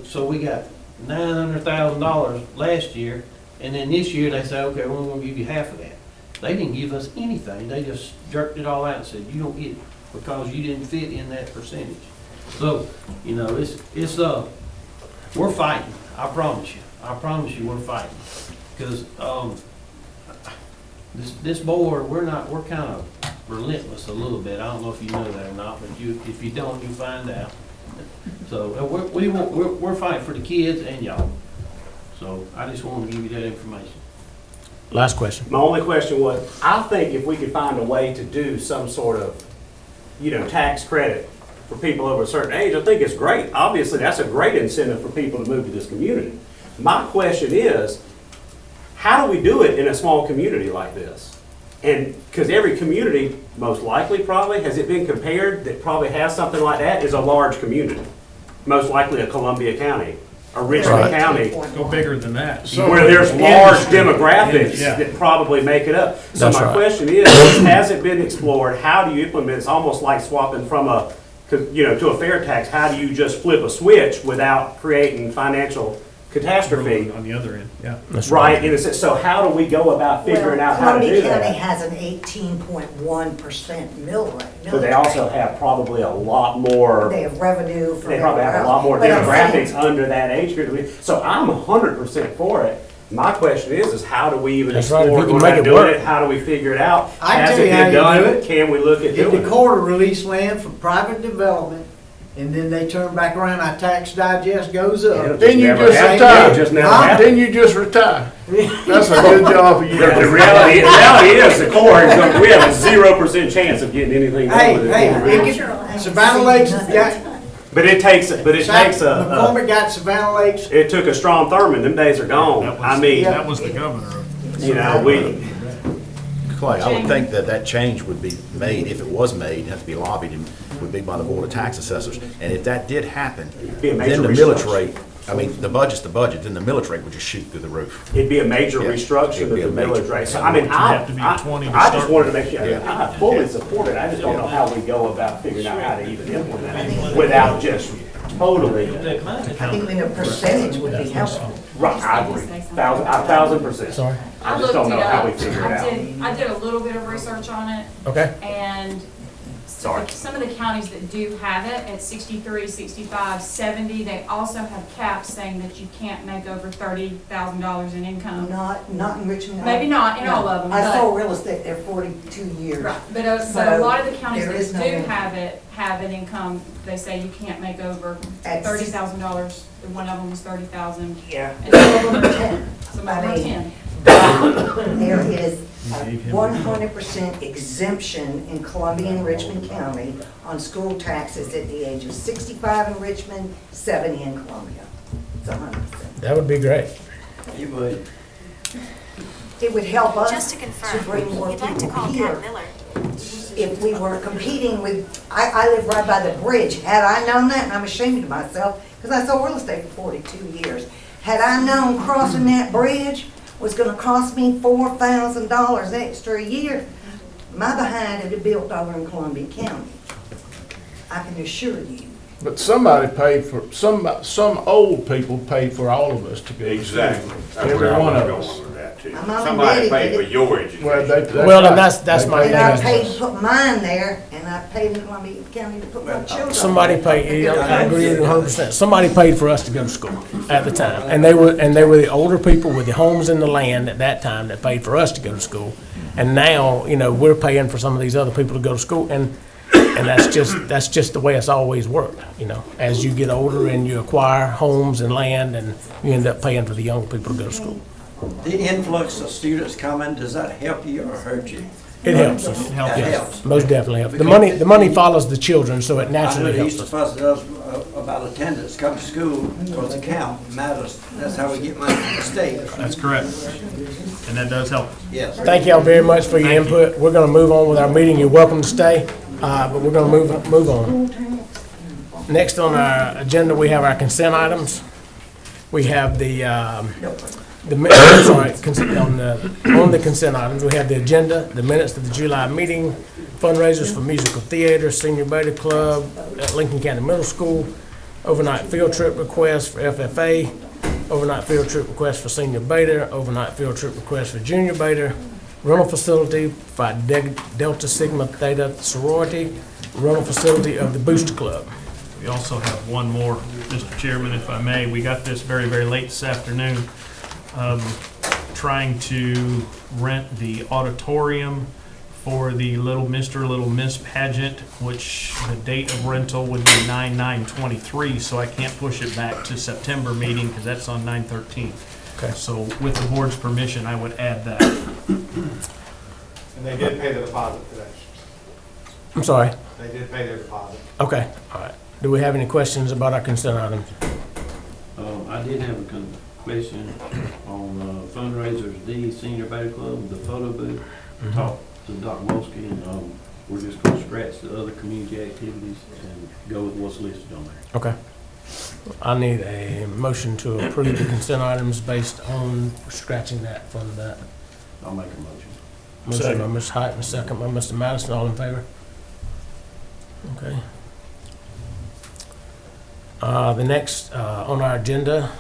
Speaker 4: So we got $900,000 last year, and then this year they say, okay, we're going to give you half of that. They didn't give us anything. They just jerked it all out and said, you don't get it because you didn't fit in that percentage. So, you know, we're fighting. I promise you. I promise you we're fighting. Because this board, we're kind of relentless a little bit. I don't know if you know that or not, but if you don't, you find out. So we're fighting for the kids and y'all. So I just wanted to give you that information.
Speaker 1: last question.
Speaker 13: My only question was, I think if we could find a way to do some sort of, tax credit for people over a certain age, I think it's great. Obviously, that's a great incentive for people to move to this community. My question is, how do we do it in a small community like this? And because every community, most likely probably, has it been compared, that probably has something like that, is a large community. Most likely a Columbia County, a Richmond County,
Speaker 3: Go bigger than that.
Speaker 13: where there's large demographics that probably make it up. So
Speaker 1: That's
Speaker 13: my
Speaker 1: right.
Speaker 13: question is, has it been explored? How do you implement it? It's almost like swapping from to a fair tax. How do you just flip a switch without creating financial catastrophe?
Speaker 3: On the other end, yeah.
Speaker 1: That's
Speaker 13: Right, in a sense. So how do we go about figuring out how to do
Speaker 9: Columbia County
Speaker 13: that?
Speaker 9: has an 18.1% mill rate.
Speaker 13: But they also have probably a lot more.
Speaker 9: They have revenue from
Speaker 13: They probably have a
Speaker 9: everywhere
Speaker 13: lot more
Speaker 9: else. But I'm saying-
Speaker 13: demographics under that age group. So I'm 100% for it. My question is how do we even
Speaker 1: That's right, if
Speaker 13: explore
Speaker 1: you can
Speaker 13: going
Speaker 1: make
Speaker 13: out
Speaker 1: it
Speaker 13: doing
Speaker 1: work.
Speaker 13: it? How do we figure it out?
Speaker 11: I can
Speaker 13: Has
Speaker 11: tell
Speaker 13: it
Speaker 11: you how
Speaker 13: been
Speaker 11: you
Speaker 13: done?
Speaker 11: do it.
Speaker 13: Can we look at
Speaker 11: If
Speaker 13: doing
Speaker 11: the
Speaker 13: it?
Speaker 11: quarter release land for private development, and then they turn back around, our tax digest goes up.
Speaker 5: Then you
Speaker 13: Never
Speaker 5: just
Speaker 13: happened.
Speaker 5: retire.
Speaker 13: It just never
Speaker 11: Huh?
Speaker 13: happened.
Speaker 5: Then you just retire. That's a good job for you.
Speaker 13: The reality is the core is going, we have a 0% chance of getting anything done
Speaker 11: Hey,
Speaker 13: with it.
Speaker 11: hey, Savannah Lakes has got,
Speaker 13: But it takes a
Speaker 11: McCormick got Savannah Lakes.
Speaker 13: it took a strong Thurman. Them days are gone.
Speaker 3: That was the governor of.
Speaker 13: we.
Speaker 16: Clay, I would think that change would be made, if it was made, have to be lobbied, and would be by the Board of Tax Assessors. And if that did happen,
Speaker 13: Be a major
Speaker 16: then the millage
Speaker 13: restructure.
Speaker 16: rate, the budget's the budget, then the millage rate would just shoot through the roof.
Speaker 13: It'd be a major
Speaker 16: Yeah,
Speaker 13: restructure
Speaker 16: it'd
Speaker 13: of
Speaker 16: be
Speaker 13: the
Speaker 16: a major-
Speaker 13: millage rate. So, I mean, I
Speaker 3: have to be 20 to
Speaker 13: just
Speaker 3: start
Speaker 13: wanted to
Speaker 3: with.
Speaker 13: make sure,
Speaker 16: Yeah.
Speaker 13: I fully support it. I just don't know how we go about figuring out how to even implement it without just totally.
Speaker 9: I think even a percentage would be helpful.
Speaker 13: Right, I agree. 1,000%.
Speaker 1: Sorry.
Speaker 13: I just don't know how we figure it out.
Speaker 2: I did a little bit of research on it,
Speaker 1: Okay.
Speaker 2: and
Speaker 13: Sorry.
Speaker 2: some of the counties that do have it at 63, 65, 70, they also have caps saying that you can't make over $30,000 in income.
Speaker 9: Not in Richmond.
Speaker 2: Maybe not in all of them,
Speaker 9: I
Speaker 2: but-
Speaker 9: sold real estate there 42 years.
Speaker 2: Right, but a lot of the counties
Speaker 9: There is
Speaker 2: that
Speaker 9: no
Speaker 2: do
Speaker 9: income.
Speaker 2: have an income, they say you can't make over
Speaker 9: At
Speaker 2: $30,000. One of them was 30,000.
Speaker 9: Yeah.
Speaker 2: And some of them are
Speaker 9: 10.
Speaker 2: Some of them are 10.
Speaker 9: There is a 100% exemption in Columbia and Richmond County on school taxes at the age of 65 in Richmond, 70 in Columbia. It's 100%.
Speaker 1: That would be great.
Speaker 8: You would.
Speaker 9: it would help us
Speaker 2: Just to confirm,
Speaker 9: to bring more
Speaker 2: you'd like to
Speaker 9: people
Speaker 2: call
Speaker 9: here.
Speaker 2: Cat Miller.
Speaker 9: If we were competing with, I live right by the bridge. Had I known that, and I'm ashamed of myself, because I sold real estate for 42 years. Had I known crossing that bridge was gonna cost me $4,000 extra a year, my behind would have built over in Columbia County. I can assure you.
Speaker 5: But somebody paid for, some old people paid for all of us to go.
Speaker 15: Exactly. That's
Speaker 5: Every
Speaker 15: where I
Speaker 5: one
Speaker 15: was
Speaker 5: of
Speaker 15: going
Speaker 5: us.
Speaker 15: with that too.
Speaker 9: My mom and
Speaker 15: Somebody
Speaker 9: daddy
Speaker 15: paid
Speaker 9: did
Speaker 15: for
Speaker 9: it.
Speaker 15: your education.
Speaker 5: Well,
Speaker 1: and that's my
Speaker 9: And I
Speaker 1: thing.
Speaker 9: paid to put mine there, and I paid in Columbia County to put my children.
Speaker 1: Somebody paid, I agree with you 100%. Somebody paid for us to go to school at the time. And they were the older people with the homes and the land at that time that paid for us to go to school. And now, you know, we're paying for some of these other people to go to school, and that's just the way it's always worked, you know. As you get older and you acquire homes and land, and you end up paying for the younger people to go to school.
Speaker 8: The influx of students coming, does that help you or hurt you?
Speaker 1: It helps us.
Speaker 8: It helps.
Speaker 1: Most definitely helps. The money follows the children, so it
Speaker 8: I know
Speaker 1: naturally
Speaker 8: they
Speaker 1: helps
Speaker 8: used to
Speaker 1: us.
Speaker 8: fuss at us about attendance, come to school, because the count matters. That's how we get money from the state.
Speaker 3: That's correct. And that does help.
Speaker 8: Yes.
Speaker 1: Thank y'all very much for your input. We're gonna move on with our meeting. You're welcome to stay, but we're gonna move on. Next on our agenda, we have our consent items. We have on the consent items, we have the agenda, the minutes of the July meeting, fundraisers for musical theater, senior beta club at Lincoln County Middle School, overnight field trip request for FFA, overnight field trip request for senior beta, overnight field trip request for junior beta, rental facility for Delta Sigma Theta sorority, rental facility of the Booster Club.
Speaker 3: We also have one more, Mr. Chairman, if I may. We got this very, very late this afternoon. Trying to rent the auditorium for the Little Mr. Little Miss pageant, which the date of rental would be 9/9/23, so I can't push it back to September meeting because that's on 9/13.
Speaker 1: Okay.
Speaker 3: So with the board's permission, I would add that.
Speaker 17: And they did pay the deposit today.
Speaker 1: I'm sorry.
Speaker 17: They did pay their deposit.
Speaker 1: Okay, all right. Do we have any questions about our consent items?
Speaker 4: I did have a question on fundraisers, D, Senior Beta Club, the photo booth. Talked to Dr. Wolski, and we're just gonna scratch the other community activities and go with what's listed on there.
Speaker 1: Okay. I need a motion to approve the consent items based on scratching that from that.
Speaker 4: I'll make a motion.
Speaker 1: Motion by Mr. Height, and second by Mr. Madison. All in favor? Okay. The next on our agenda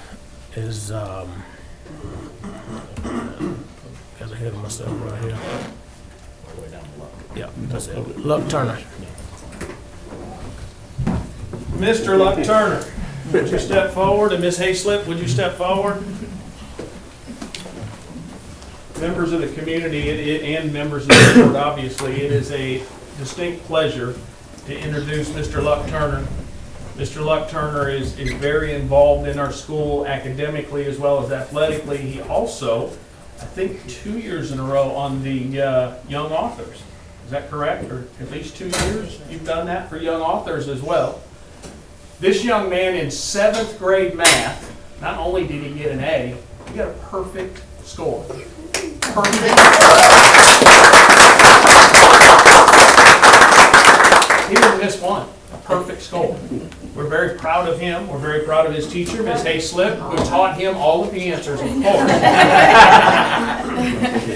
Speaker 1: is, got ahead of myself right here. Yeah, that's it. Luck Turner.
Speaker 3: Mr. Luck Turner, would you step forward? And Ms. Hayslip, would you step forward? Members of the community and members of the board, obviously, it is a distinct pleasure to introduce Mr. Luck Turner. Mr. Luck Turner is very involved in our school academically as well as athletically. He also, I think 2 years in a row on the Young Authors. Is that correct? Or at least 2 years you've done that for Young Authors as well. This young man in 7th grade math, not only did he get an A, he got a perfect score. Perfect. He didn't miss one. A perfect score. We're very proud of him. We're very proud of his teacher, Ms. Hayslip, who taught him all of the answers, of course.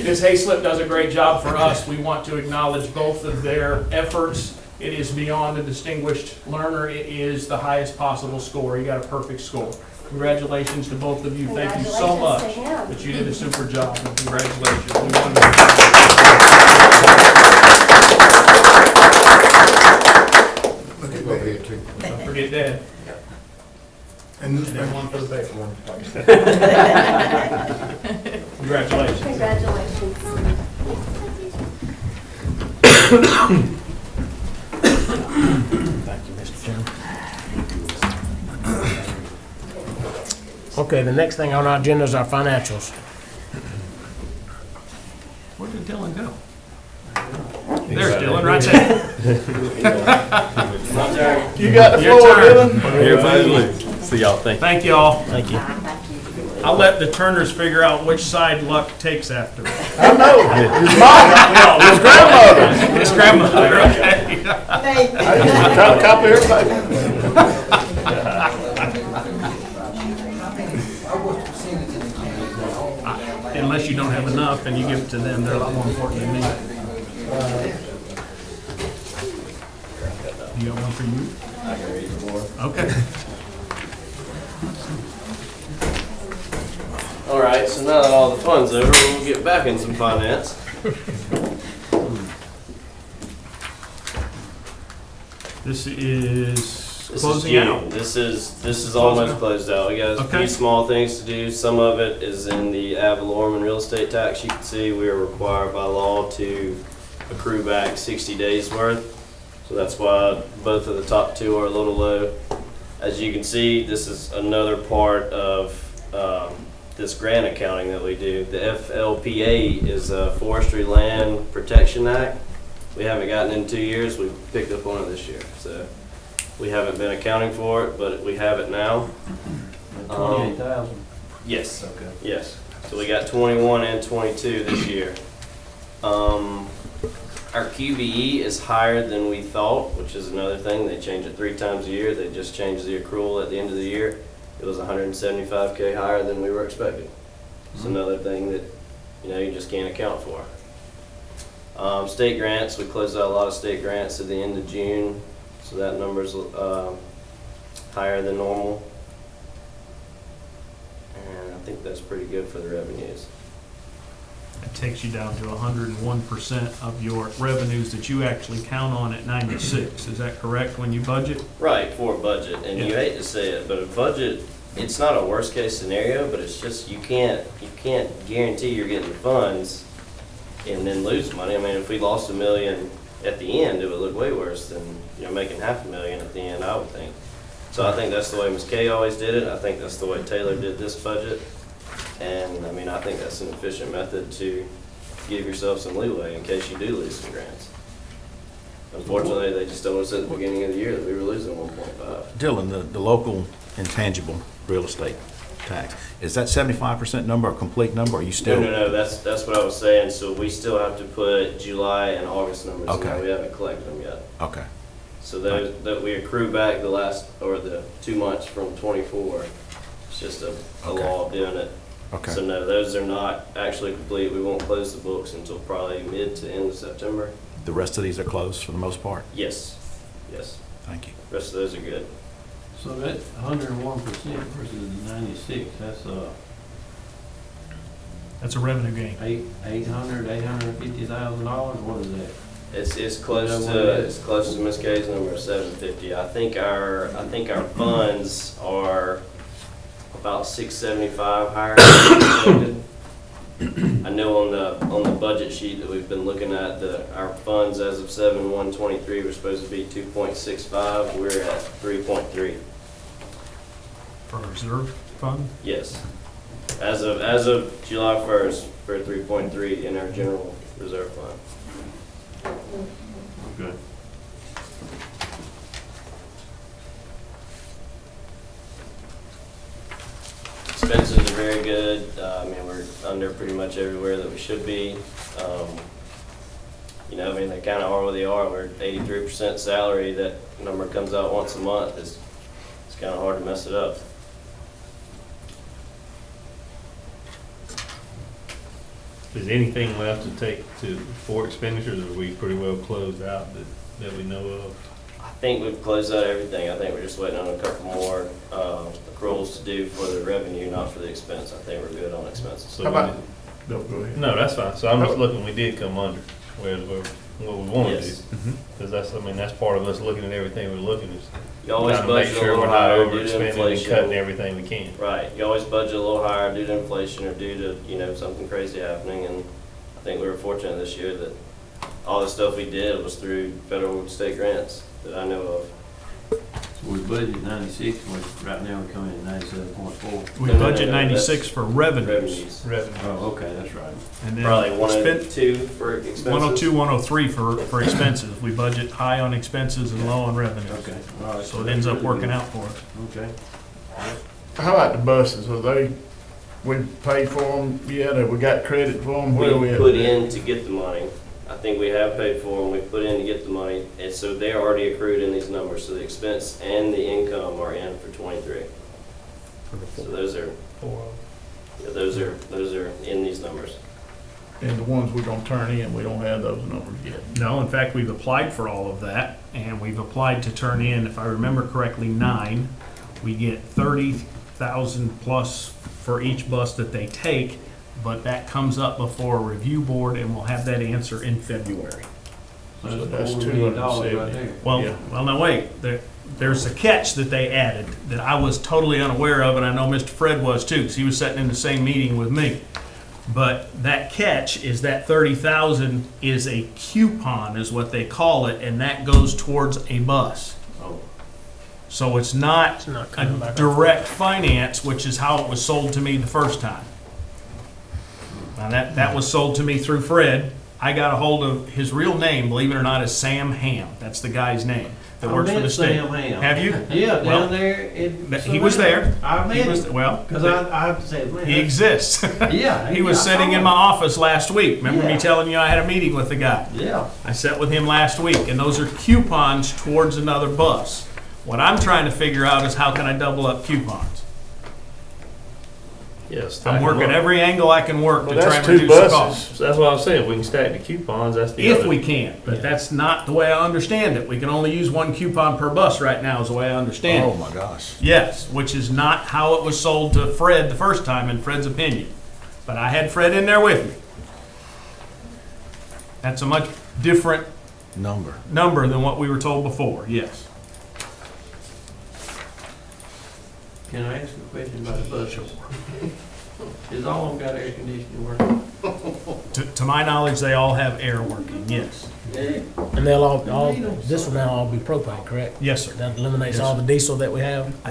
Speaker 3: Ms. Hayslip does a great job for us. We want to acknowledge both of their efforts. It is beyond a distinguished learner. It is the highest possible score. He got a perfect score. Congratulations to both of you. Thank you so much. But you did a super job. And congratulations. We want to don't forget Dad.
Speaker 5: And
Speaker 3: then one for the baby. Congratulations.
Speaker 2: Congratulations.
Speaker 1: Thank you, Mr. Chairman. Okay, the next thing on our agenda is our financials.
Speaker 3: Where did Dylan go? There's Dylan, right there.
Speaker 5: You got the
Speaker 3: Your
Speaker 5: floor,
Speaker 3: turn.
Speaker 5: Dylan.
Speaker 3: Everybody
Speaker 7: See y'all. Thank you.
Speaker 3: Thank you all.
Speaker 1: Thank you.
Speaker 3: I I'll let the Turners figure out which side luck takes after.
Speaker 5: I know, his mom, his grandmother.
Speaker 3: His grandmother, okay.
Speaker 5: Hey, try to copy everybody.
Speaker 3: Unless you don't have enough and you give it to them, they're a lot more important than me. You got one for you?
Speaker 6: I can read some more.
Speaker 3: Okay.
Speaker 6: All right, so now that all the fun's over, we'll get back in some finance.
Speaker 3: This is
Speaker 6: This is
Speaker 3: closing
Speaker 6: June.
Speaker 3: out.
Speaker 6: This is almost closed out. We got a
Speaker 3: Okay.
Speaker 6: few small things to do. Some of it is in the ad valorem real estate tax. You can see we are required by law to accrue back 60 days worth. So that's why both of the top two are a little low. As you can see, this is another part of this grant accounting that we do. The FLPA is a Forestry Land Protection Act. We haven't gotten in 2 years. We picked up on it this year. So we haven't been accounting for it, but we have it now.
Speaker 4: 28,000.
Speaker 6: Yes.
Speaker 4: Okay.
Speaker 6: Yes. So we got 21 and 22 this year. Our QBE is higher than we thought, which is another thing. They change it 3 times a year. They just changed the accrual at the end of the year. It was 175K higher than we were expecting. It's another thing that, you just can't account for. State grants, we closed out a lot of state grants at the end of June, so that number's higher than normal. And I think that's pretty good for the revenues.
Speaker 3: It takes you down to 101% of your revenues that you actually count on at 96. Is that correct when you budget?
Speaker 6: Right, for a budget, and you
Speaker 3: Yeah.
Speaker 6: hate to say it, but a budget, it's not a worst case scenario, but it's just, you can't guarantee you're getting funds and then lose money. I mean, if we lost $1 million at the end, it would look way worse than, making $500,000 at the end, I would think. So I think that's the way Ms. Kay always did it. I think that's the way Taylor did this budget. And, I think that's an efficient method to give yourself some leeway in case you do lose some grants. Unfortunately, they just told us at the beginning of the year that we were losing 1.5.
Speaker 16: Dylan, the local intangible real estate tax, is that 75% number a complete number, or are you still?
Speaker 6: No, that's what I was saying. So we still have to put July and August numbers in
Speaker 16: Okay.
Speaker 6: there. We haven't collected them yet.
Speaker 16: Okay.
Speaker 6: So those, that we accrue back the 2 months from 24. It's just a
Speaker 16: Okay.
Speaker 6: law of doing it.
Speaker 16: Okay.
Speaker 6: So no, those are not actually complete. We won't close the books until probably mid to end of September.
Speaker 16: The rest of these are closed for the most part?
Speaker 6: Yes, yes.
Speaker 16: Thank you.
Speaker 6: The rest of those are good.
Speaker 4: So that 101% versus the 96,
Speaker 3: That's a revenue gain.
Speaker 4: $850,000. What is that?
Speaker 6: It's close
Speaker 4: Is that what
Speaker 6: to
Speaker 4: it is?
Speaker 6: it's close to Ms. Kay's number of 750. I think our funds are about 675 higher than expected. I know on the budget sheet that we've been looking at, our funds as of 7/1/23 were supposed to be 2.65. We're at 3.3.
Speaker 3: For a reserve fund?
Speaker 6: Yes. As of July 1st, we're 3.3 in our general reserve fund.
Speaker 4: Good.
Speaker 6: Expenses are very good. We're under pretty much everywhere that we should be. They kind of are what they are. We're at 83% salary. That number comes out once a month. It's kind of hard to mess it up.
Speaker 7: Is anything left to take for expenditures, or are we pretty well closed out that we know of?
Speaker 6: I think we've closed out everything. I think we're just waiting on a couple more accruals to do for the revenue, not for the expense. I think we're good on expenses.
Speaker 7: So
Speaker 5: How about, no, go ahead.
Speaker 7: No, that's fine. So I'm just looking, we did come under what we want to
Speaker 6: Yes.
Speaker 7: do. Because that's part of us looking at everything we're looking at.
Speaker 6: You always
Speaker 7: Trying to make
Speaker 6: budget a
Speaker 7: sure
Speaker 6: little
Speaker 7: we're not
Speaker 6: higher due to
Speaker 7: overexpending and
Speaker 6: inflation.
Speaker 7: cutting everything we can.
Speaker 6: Right. You always budget a little higher due to inflation or due to, something crazy happening. And I think we were fortunate this year that all the stuff we did was through federal and state grants that I know of.
Speaker 4: So we budgeted 96, and right now we're coming in at 97.4.
Speaker 3: We
Speaker 6: No,
Speaker 3: budget
Speaker 6: no,
Speaker 3: 96
Speaker 6: that's
Speaker 3: for revenues.
Speaker 4: Oh, okay, that's right.
Speaker 3: And then
Speaker 6: Probably
Speaker 3: spend
Speaker 6: 102 for expenses.
Speaker 3: 102, 103 for expenses. We budget high on expenses and low on revenues.
Speaker 4: Okay, all right.
Speaker 3: So it ends up working out for us.
Speaker 4: Okay.
Speaker 5: How about the buses? Are they we paid for them yet, or we got credit for them? Where
Speaker 6: We
Speaker 5: we at?
Speaker 6: put in to get the money. I think we have paid for them, we put in to get the money, and so they're already accrued in these numbers, so the expense and the income are in for 23. So those are, yeah, those are in these numbers.
Speaker 5: And the ones we're gonna turn in, we don't have those numbers yet.
Speaker 3: No, in fact, we've applied for all of that, and we've applied to turn in, if I remember correctly, 9. We get 30,000 plus for each bus that they take, but that comes up before a review board, and we'll have that answer in February.
Speaker 5: So that's
Speaker 4: $4 million right
Speaker 5: 270.
Speaker 4: there.
Speaker 3: Well,
Speaker 5: Yeah.
Speaker 3: well, no, wait, there's a catch that they added that I was totally unaware of, and I know Mr. Fred was too, because he was sitting in the same meeting with me. But that catch is that 30,000 is a coupon, is what they call it, and that goes towards a bus.
Speaker 4: Oh.
Speaker 3: So it's not
Speaker 1: not coming back
Speaker 3: a
Speaker 1: up.
Speaker 3: direct finance, which is how it was sold to me the first time. Now that was sold to me through Fred. I got a hold of his real name, believe it or not, is Sam Ham. That's the guy's name that
Speaker 4: I
Speaker 3: works for
Speaker 4: met
Speaker 3: the state.
Speaker 4: Sam Ham.
Speaker 3: Have you?
Speaker 4: Yeah,
Speaker 3: Well,
Speaker 4: down there in.
Speaker 3: he was there.
Speaker 4: I met
Speaker 3: He was,
Speaker 4: him.
Speaker 3: well,
Speaker 4: Because I said, man.
Speaker 3: he exists.
Speaker 4: Yeah.
Speaker 3: He was
Speaker 4: I
Speaker 3: sitting
Speaker 4: saw
Speaker 3: in
Speaker 4: him.
Speaker 3: my office last week. Remember me
Speaker 4: Yeah.
Speaker 3: telling you I had a meeting with the guy?
Speaker 4: Yeah.
Speaker 3: I sat with him last week, and those are coupons towards another bus. What I'm trying to figure out is how can I double up coupons?
Speaker 7: Yes.
Speaker 3: I'm working every angle I can work
Speaker 5: Well,
Speaker 3: to try
Speaker 5: that's
Speaker 3: and
Speaker 5: 2
Speaker 3: reduce the
Speaker 5: buses.
Speaker 3: cost.
Speaker 7: So that's what I'm saying, we can stack the coupons, that's the
Speaker 3: If
Speaker 7: other.
Speaker 3: we can, but
Speaker 7: Yeah.
Speaker 3: that's not the way I understand it. We can only use 1 coupon per bus right now is the way I understand
Speaker 16: Oh,
Speaker 3: it.
Speaker 16: my gosh.
Speaker 3: Yes, which is not how it was sold to Fred the first time in Fred's opinion. But I had Fred in there with me. That's a much different number than what we were told before, yes.
Speaker 4: Can I ask a question about the buses? Is all of them got air conditioning working?
Speaker 3: To my knowledge, they all have air working, yes.
Speaker 1: And they'll all, this will now all be propane, correct?
Speaker 3: Yes, sir.
Speaker 1: That eliminates
Speaker 3: Yes,
Speaker 1: all
Speaker 3: sir.
Speaker 1: the diesel that we have?
Speaker 3: I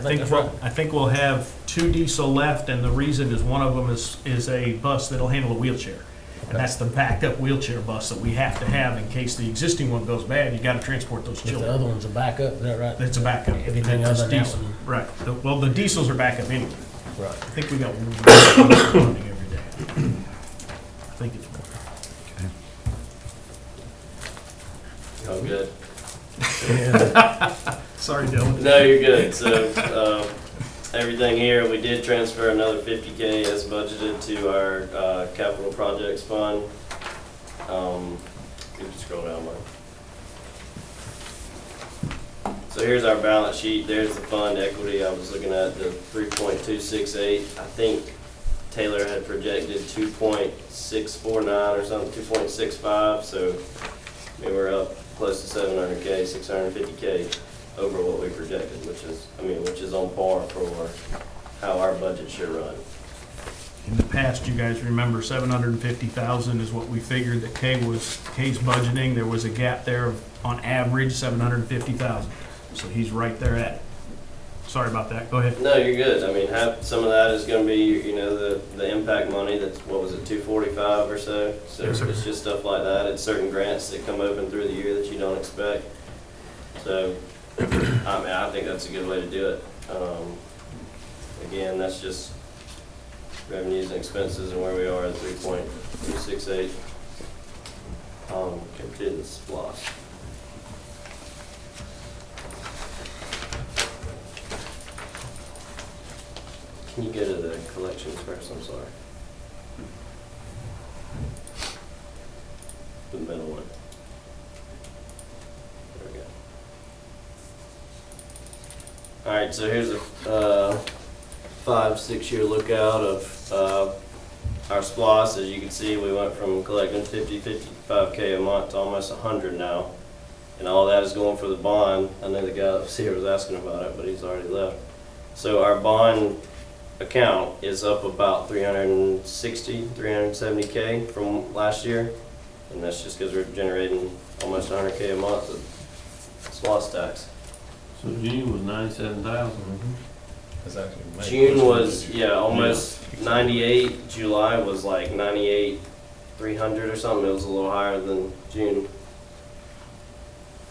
Speaker 3: think we'll have 2 diesel left, and the reason is one of them is a bus that'll handle a wheelchair. And that's the backup wheelchair bus that we have to have in case the existing one goes bad. You gotta transport those
Speaker 1: If the
Speaker 3: children.
Speaker 1: other one's a backup, is that right?
Speaker 3: It's a backup.
Speaker 1: Everything
Speaker 3: It's
Speaker 1: other than that
Speaker 3: diesel.
Speaker 1: one.
Speaker 3: Right. Well, the diesels are backup anyway.
Speaker 1: Right.
Speaker 3: I think we got one running every day. I think it's one.
Speaker 6: Oh, good.
Speaker 3: Sorry, Dylan.
Speaker 6: No, you're good. So, everything here, we did transfer another 50K as budgeted to our capital projects fund. You can scroll down, Mike. So here's our balance sheet. There's the fund equity. I was looking at the 3.268. I think Taylor had projected 2.649 or something, 2.65. So I mean, we're up close to 700K, 650K over what we projected, which is on par for how our budget should run.
Speaker 3: In the past, you guys remember 750,000 is what we figured that K's budgeting. There was a gap there of, on average, 750,000. So he's right there at it. Sorry about that. Go ahead.
Speaker 6: No, you're good. I mean, some of that is gonna be, the impact money, that's, what was it, 245 or so? So
Speaker 3: Yes, sir.
Speaker 6: it's just stuff like that. It's certain grants that come open through the year that you don't expect. So, I mean, I think that's a good way to do it. Again, that's just revenues and expenses and where we are at 3.268. Compared to the SPOS. Can you go to the collections first? I'm sorry. The middle one. There we go. All right, so here's a 5-6 year lookout of our SPOS. As you can see, we went from collecting 55K a month to almost 100 now. And all that is going for the bond. I know the guy up here was asking about it, but he's already left. So our bond account is up about 370K from last year. And that's just because we're generating almost 100K a month of SPOS tax.
Speaker 4: So June was 97,000.
Speaker 6: June was, almost 98. July was like 98,300 or something. It was a little higher than June.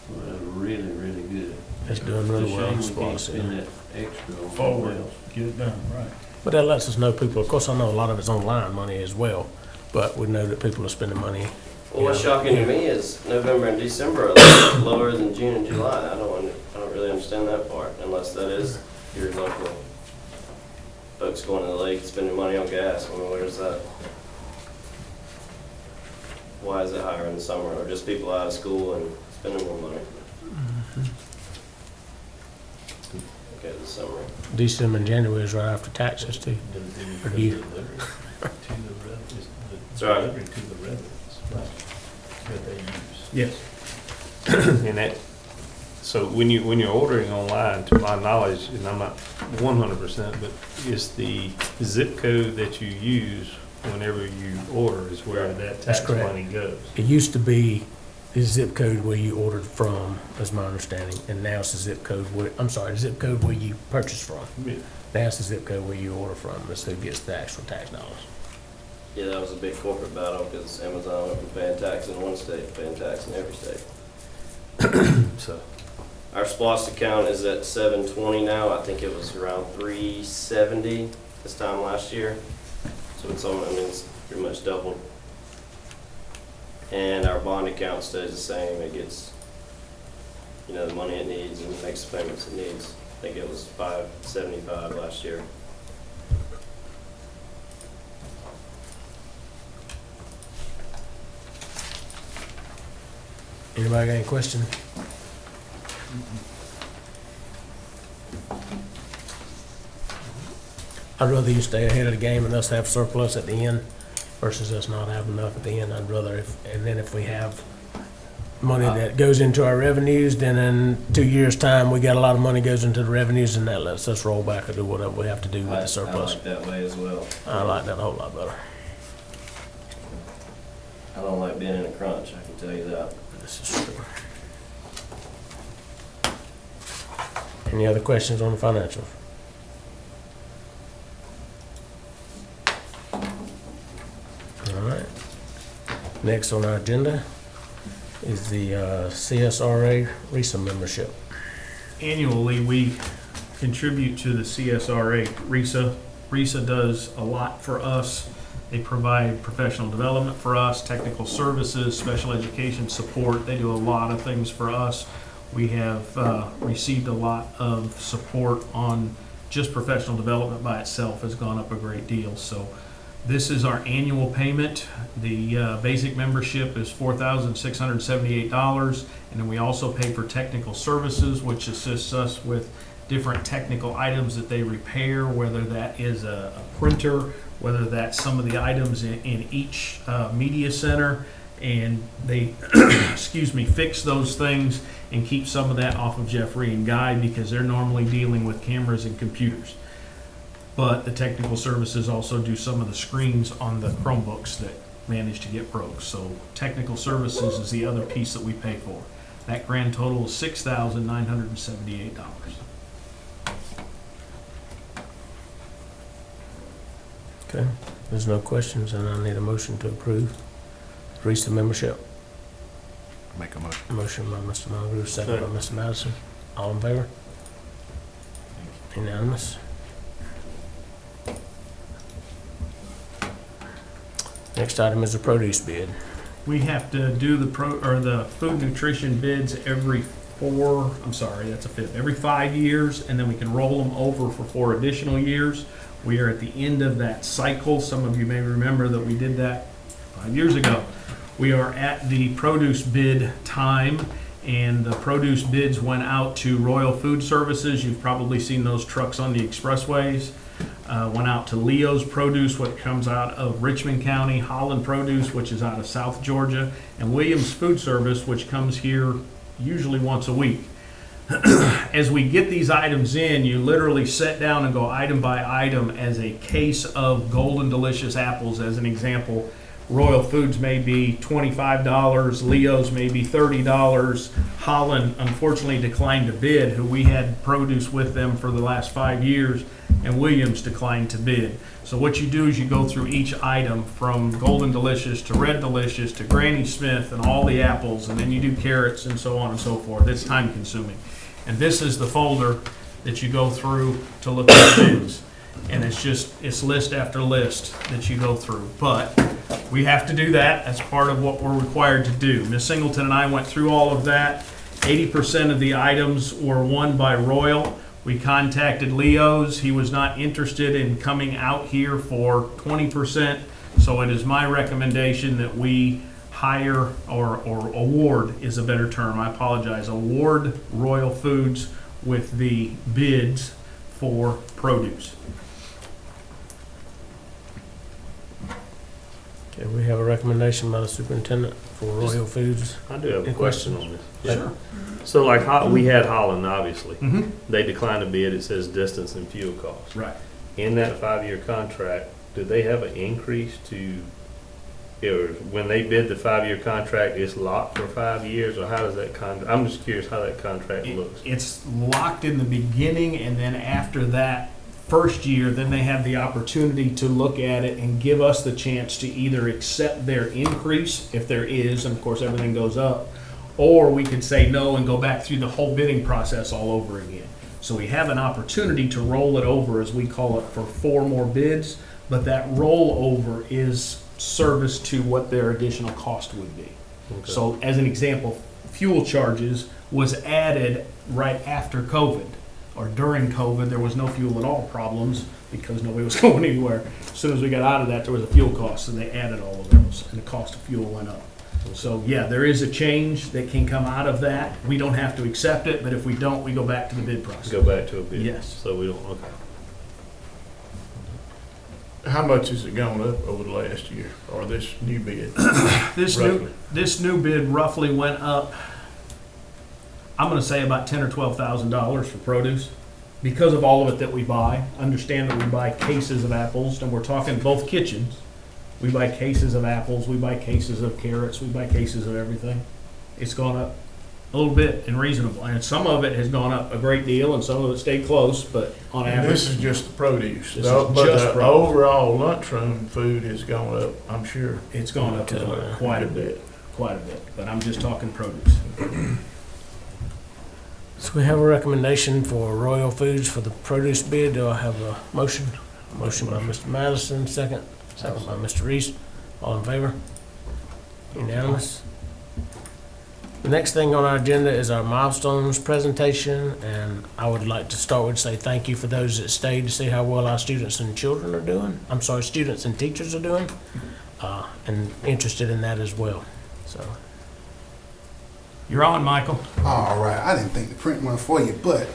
Speaker 4: Well, that's really, really good.
Speaker 1: It's doing really well.
Speaker 4: It's a shame we can't
Speaker 1: SPOS,
Speaker 4: spend
Speaker 1: yeah.
Speaker 4: that extra on
Speaker 3: Forward.
Speaker 4: something else.
Speaker 3: Get it done, right.
Speaker 1: But that lets us know people, of course, I know a lot of it's online money as well, but we know that people are spending money.
Speaker 6: Well, what's shocking to me is November and December are a lot lower than June and July. I don't really understand that part, unless that is your local folks going to the lake, spending money on gas. I mean, where's that? Why is it higher in the summer, or just people out of school and spending more money? Okay, the summer.
Speaker 1: December and January is right after taxes too. Or do you?
Speaker 6: That's right.
Speaker 7: To the residents that they use.
Speaker 3: Yes.
Speaker 7: And that, so when you're ordering online, to my knowledge, and I'm not 100%, but is the zip code that you use whenever you order is where that
Speaker 1: That's
Speaker 7: tax
Speaker 1: correct.
Speaker 7: money goes.
Speaker 1: It used to be the zip code where you ordered from, is my understanding, and now it's the zip code where, I'm sorry, the zip code where you purchase from.
Speaker 7: Yeah.
Speaker 1: Now it's the zip code where you order from, that's who gets the actual tax dollars.
Speaker 6: Yeah, that was a big corporate battle because Amazon went from paying tax in one state to paying tax in every state.
Speaker 7: So,
Speaker 6: Our SPOS account is at 720 now. I think it was around 370 this time last year. So it's almost, I mean, it's pretty much doubled. And our bond account stays the same. It gets, you know, the money it needs and makes the payments it needs. I think it was 575 last year.
Speaker 1: Anybody got any questions? I'd rather you stay ahead of the game and us have surplus at the end versus us not having enough at the end. I'd rather, and then if we have money that goes into our revenues, then in 2 years' time, we got a lot of money goes into the revenues, and that lets us roll back or do whatever we have to do with the surplus.
Speaker 6: I like that way as well.
Speaker 1: I like that a whole lot better.
Speaker 6: I don't like being in a crunch, I can tell you that.
Speaker 1: This is true. Any other questions on the financials? All right. Next on our agenda is the CSRA RISA membership.
Speaker 3: Annually, we contribute to the CSRA RISA. RISA does a lot for us. They provide professional development for us, technical services, special education support. They do a lot of things for us. We have received a lot of support on just professional development by itself has gone up a great deal. So this is our annual payment. The basic membership is $4,678, and then we also pay for technical services, which assists us with different technical items that they repair, whether that is a printer, whether that's some of the items in each media center, and they, excuse me, fix those things and keep some of that off of Jeffrey and Guy because they're normally dealing with cameras and computers. But the technical services also do some of the screens on the Chromebooks that manage to get broke. So technical services is the other piece that we pay for. That grand total is $6,978.
Speaker 1: Okay, there's no questions, and I need a motion to approve RISA membership.
Speaker 16: Make a motion.
Speaker 1: Motion by Mr. Monroe, second by Mr. Madison. All in favor? Unanimous. Next item is the produce bid.
Speaker 3: We have to do the food nutrition bids every 5 years, and then we can roll them over for 4 additional years. We are at the end of that cycle. Some of you may remember that we did that 5 years ago. We are at the produce bid time, and the produce bids went out to Royal Food Services. You've probably seen those trucks on the expressways. Went out to Leo's Produce, which comes out of Richmond County, Holland Produce, which is out of South Georgia, and Williams Food Service, which comes here usually once a week. As we get these items in, you literally sit down and go item by item. As a case of Golden Delicious apples, as an example, Royal Foods may be $25, Leo's may be $30. Holland unfortunately declined to bid, who we had produce with them for the last 5 years, and Williams declined to bid. So what you do is you go through each item from Golden Delicious to Red Delicious to Granny Smith and all the apples, and then you do carrots and so on and so forth. It's time consuming. And this is the folder that you go through to look at the bids. And it's list after list that you go through. But we have to do that. That's part of what we're required to do. Ms. Singleton and I went through all of that. 80% of the items were won by Royal. We contacted Leo's. He was not interested in coming out here for 20%. So it is my recommendation that we hire or award is a better term. I apologize. Award Royal Foods with the bids for produce.
Speaker 1: Okay, we have a recommendation by the superintendent for Royal Foods.
Speaker 7: I do have a
Speaker 1: Any
Speaker 7: question
Speaker 1: questions?
Speaker 7: on this.
Speaker 3: Sure.
Speaker 7: So like, we had Holland, obviously.
Speaker 3: Mhm.
Speaker 7: They declined a bid, it says distance and fuel costs.
Speaker 3: Right.
Speaker 7: In that 5-year contract, do they have an increase to, or when they bid the 5-year contract, it's locked for 5 years, or how does that I'm just curious how that contract looks.
Speaker 3: It's locked in the beginning, and then after that first year, then they have the opportunity to look at it and give us the chance to either accept their increase, if there is, and of course everything goes up, or we could say no and go back through the whole bidding process all over again. So we have an opportunity to roll it over, as we call it, for 4 more bids, but that rollover is service to what their additional cost would be.
Speaker 7: Okay.
Speaker 3: So as an example, fuel charges was added right after COVID, or during COVID. There was no fuel at all problems because nobody was going anywhere. As soon as we got out of that, there was a fuel cost, and they added all of those, and the cost of fuel went up. So yeah, there is a change that can come out of that. We don't have to accept it, but if we don't, we go back to the bid process.
Speaker 7: Go back to a bid?
Speaker 3: Yes.
Speaker 7: So we don't, okay.
Speaker 5: How much has it gone up over the last year, or this new bid?
Speaker 3: This new bid roughly went up, I'm gonna say about $10,000 or $12,000 for produce, because of all of it that we buy. Understand that we buy cases of apples, and we're talking both kitchens. We buy cases of apples, we buy cases of carrots, we buy cases of everything. It's gone up a little bit and reasonable, and some of it has gone up a great deal, and some of it stayed close, but on
Speaker 5: And
Speaker 3: average.
Speaker 5: this is just the produce.
Speaker 3: This is
Speaker 5: But
Speaker 3: just
Speaker 5: the
Speaker 3: produce.
Speaker 5: overall lunchroom food has gone up, I'm sure.
Speaker 3: It's gone up quite a bit, but I'm just talking produce.
Speaker 1: So we have a recommendation for Royal Foods for the produce bid. Do I have a motion? Motion by Mr. Madison, second by Mr. Reese. All in favor? Unanimous. The next thing on our agenda is our milestones presentation, and I would like to start with say thank you for those that stayed to see how well our students and children are doing. I'm sorry, students and teachers are doing, and interested in that as well. So,
Speaker 3: You're on, Michael.
Speaker 18: All right, I didn't think to print one for you, but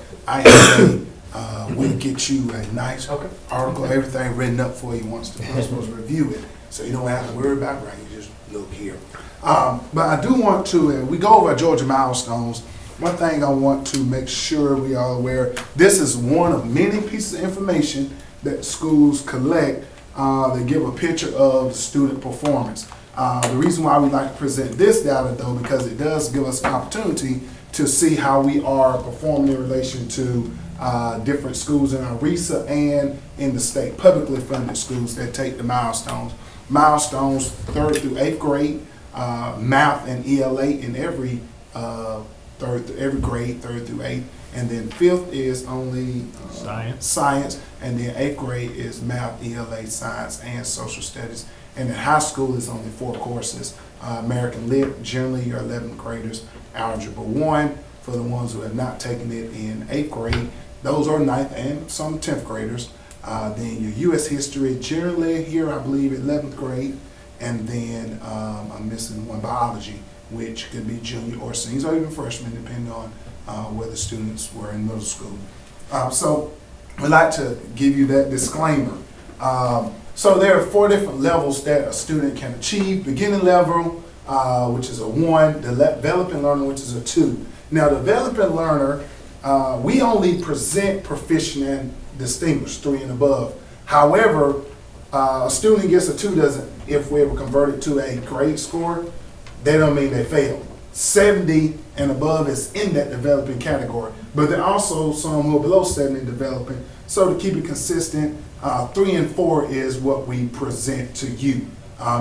Speaker 18: we'll get you a nice article, everything written up for you once the principals review it, so you don't have to worry about writing, just look here. But I do want to, we go over our Georgia milestones. One thing I want to make sure we are aware, this is one of many pieces of information that schools collect that give a picture of the student performance. The reason why we like to present this data though, because it does give us an opportunity to see how we are performing in relation to different schools in our RESA and in the state publicly funded schools that take the milestones. Milestones 3rd through 8th grade, math and ELA in every grade, 3rd through 8th, and then 5th is only science, and then 8th grade is math, ELA, science, and social studies. And in high school, it's only 4 courses. American Lit, generally your 11th graders. Algebra 1, for the ones who have not taken it in 8th grade. Those are 9th and some 10th graders. Then your U.S. history, generally here, I believe, 11th grade. And then I'm missing one, biology, which could be junior or seniors or even freshmen, depending on where the students were in middle school. So we'd like to give you that disclaimer. So there are 4 different levels that a student can achieve. Beginning level, which is a 1, developing learner, which is a 2. Now, developing learner, we only present proficient and distinguished, 3 and above. However, a student gets a 2 doesn't, if we ever convert it to a grade score, they don't mean they failed. 70 and above is in that developing category, but there are also some who are below 70 developing. So to keep it consistent, 3 and 4 is what we present to you.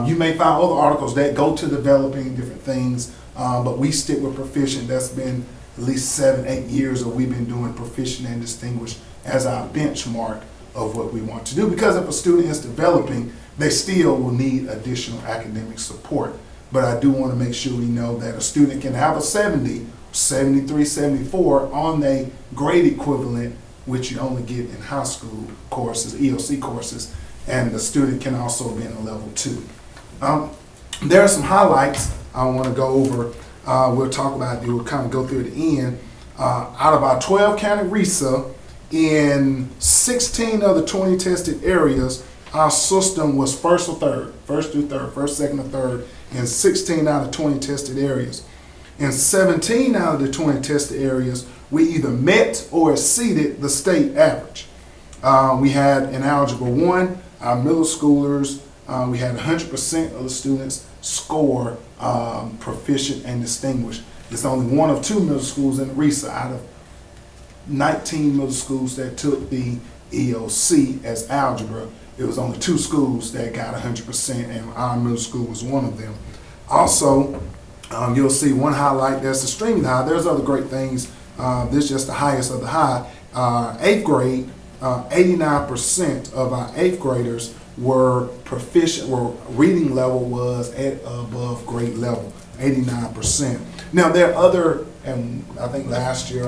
Speaker 18: You may find other articles that go to developing different things, but we stick with proficient. That's been at least 7-8 years that we've been doing proficient and distinguished as our benchmark of what we want to do. Because if a student is developing, they still will need additional academic support. But I do want to make sure we know that a student can have a 70, 73, 74 on a grade equivalent, which you only get in high school courses, ELC courses, and the student can also be in a level 2. There are some highlights I want to go over. We'll talk about it. We'll kind of go through the end. Out of our 12 county RESA, in 16 of the 20 tested areas, our system was first or third, first through third, first, second, or third, in 16 out of 20 tested areas. In 17 out of the 20 tested areas, we either met or exceeded the state average. We had in Algebra 1, our middle schoolers, we had 100% of the students score proficient and distinguished. It's only one of 2 middle schools in RESA out of 19 middle schools that took the EOC as algebra. It was only 2 schools that got 100%, and our middle school was one of them. Also, you'll see one highlight, that's the streaming high. There's other great things. This is just the highest of the high. 8th grade, 89% of our 8th graders were proficient, were reading level was at above grade level, 89%. Now there are other, and I think last year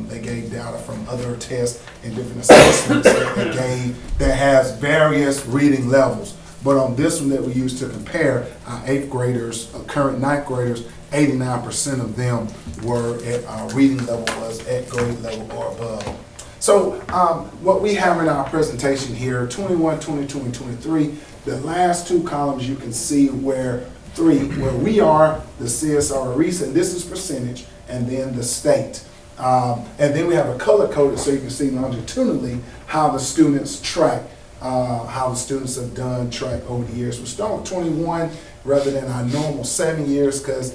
Speaker 18: they gave data from other tests and different assessments that they gave that has various reading levels. But on this one that we use to compare, our 8th graders, current 9th graders, 89% of them were at reading level was at grade level or above. So what we have in our presentation here, 21, 22, and 23, the last 2 columns you can see where we are, the CSR RESA, this is percentage, and then the state. And then we have a color coded so you can see longitudinally how the students track, how the students have done track over the years. We're starting with 21 rather than our normal 7 years because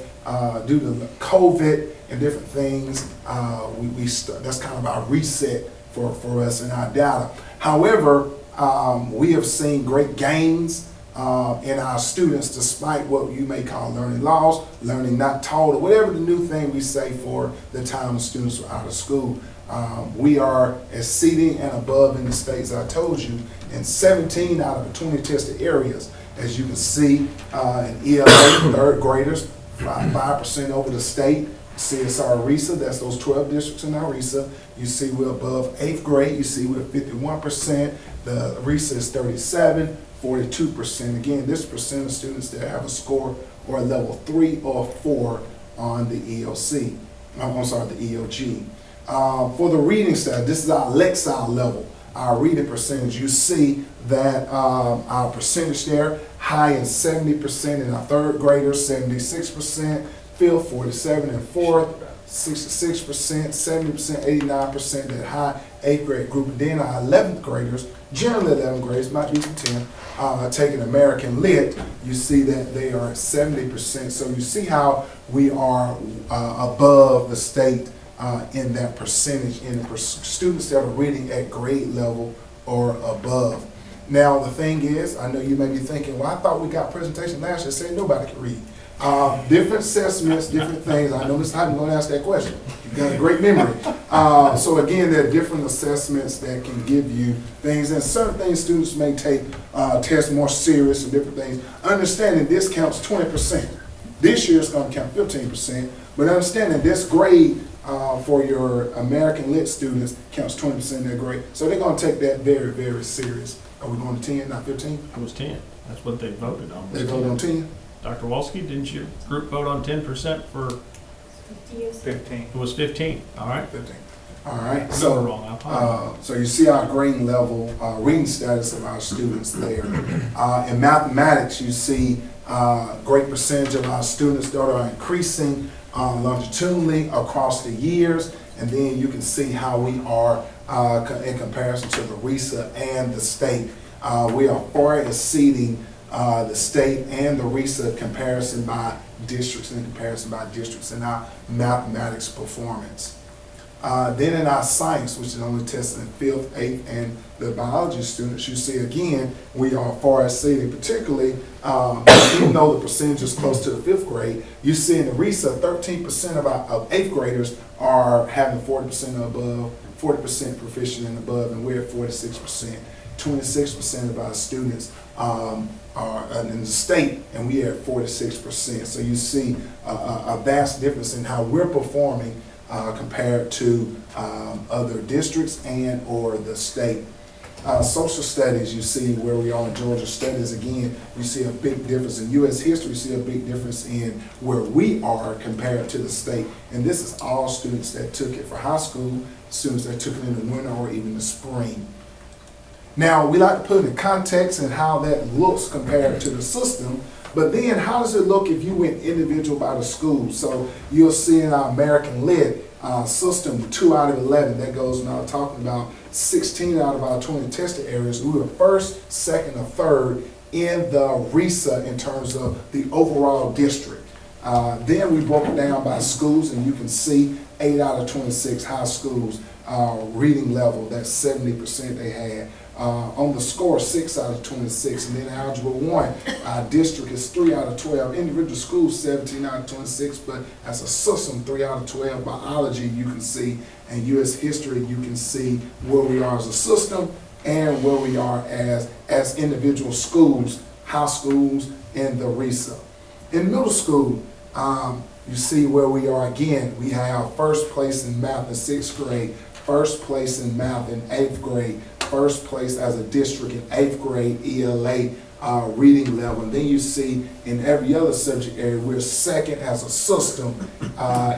Speaker 18: due to COVID and different things, that's kind of our reset for us in our data. However, we have seen great gains in our students despite what you may call learning loss, learning not taught, or whatever the new thing we say for the time the students were out of school. We are exceeding and above in the states I told you in 17 out of the 20 tested areas. As you can see, in ELA, 3rd graders, 5% over the state. CSR RESA, that's those 12 districts in our RESA. You see we're above 8th grade. You see we're 51%. The RESA is 37, 42%. Again, this percent of students that have a score or a level 3 or 4 on the EOC. I'm sorry, the EOG. For the reading side, this is our Lexile level, our reading percentage. You see that our percentage there, high in 70% in our 3rd graders, 76%. 5th, 47, and 4th, 66%, 70%, 89%, that high 8th grade group. And then our 11th graders, generally 11th graders, might be some 10, taking American Lit, you see that they are at 70%. So you see how we are above the state in that percentage in the students that are reading at grade level or above. Now the thing is, I know you may be thinking, well, I thought we got presentation last year saying nobody can read. Different assessments, different things. I know Ms. Hyden going to ask that question. You've got a great memory. So again, there are different assessments that can give you things, and certain things students may take tests more serious and different things. Understanding this counts 20%. This year it's going to count 15%, but understanding this grade for your American Lit students counts 20% of their grade. So they're going to take that very, very serious. Are we going to 10, not 15?
Speaker 3: It was 10. That's what they voted on.
Speaker 18: They voted on 10?
Speaker 3: Dr. Walski, didn't your group vote on 10% for?
Speaker 14: 15.
Speaker 3: It was 15. All right.
Speaker 18: 15. All right.
Speaker 3: So wrong. I apologize.
Speaker 18: So you see our grade level, reading status of our students there. In mathematics, you see great percentage of our students that are increasing longitudinally across the years, and then you can see how we are in comparison to the RESA and the state. We are far exceeding the state and the RESA comparison by districts in our mathematics performance. Then in our science, which is only tested in 5th, 8th, and the biology students, you see again, we are far exceeding, particularly even though the percentage is close to the 5th grade, you see in the RESA, 13% of 8th graders are having 40% or above, 40% proficient and above, and we're at 46%. 26% of our students are in the state, and we are at 46%. So you see a vast difference in how we're performing compared to other districts and or the state. Social studies, you see where we are in Georgia studies, again, you see a big difference. In U.S. history, you see a big difference in where we are compared to the state. And this is all students that took it for high school, students that took it in the winter or even the spring. Now, we like to put in context and how that looks compared to the system, but then how does it look if you went individual by the school? So you'll see in our American Lit system, 2 out of 11, that goes now talking about 16 out of our 20 tested areas. We were first, second, or third in the RESA in terms of the overall district. Then we broke it down by schools, and you can see 8 out of 26 high schools reading level, that's 70% they had. On the score, 6 out of 26, and then Algebra 1, our district is 3 out of 12. Individual schools, 17 out of 26, but as a system, 3 out of 12. Biology, you can see, and U.S. history, you can see where we are as a system and where we are as individual schools, high schools, and the RESA. In middle school, you see where we are again. We have first place in math in 6th grade, first place in math in 8th grade, first place as a district in 8th grade ELA reading level. And then you see in every other subject area, we're second as a system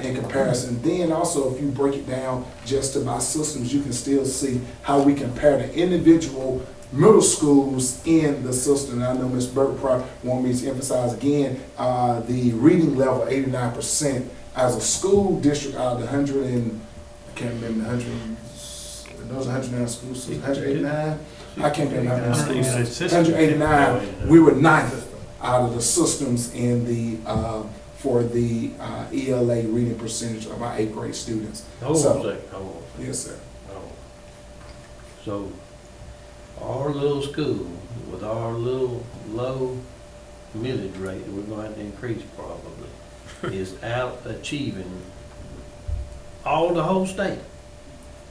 Speaker 18: in comparison. Then also, if you break it down just to by systems, you can still see how we compare to individual middle schools in the system. And I know Ms. Burke probably want me to emphasize again, the reading level, 89% as a school district out of the 100 and, I can't remember the 100, those 109 schools, 189? I can't remember how many schools. 189, we were 9th out of the systems in the, for the ELA reading percentage of our 8th grade students.
Speaker 4: Hold on a second, hold on a second.
Speaker 18: Yes, sir.
Speaker 4: So, our little school, with our little low millage rate that we're gonna have to increase probably, is out achieving all the whole state.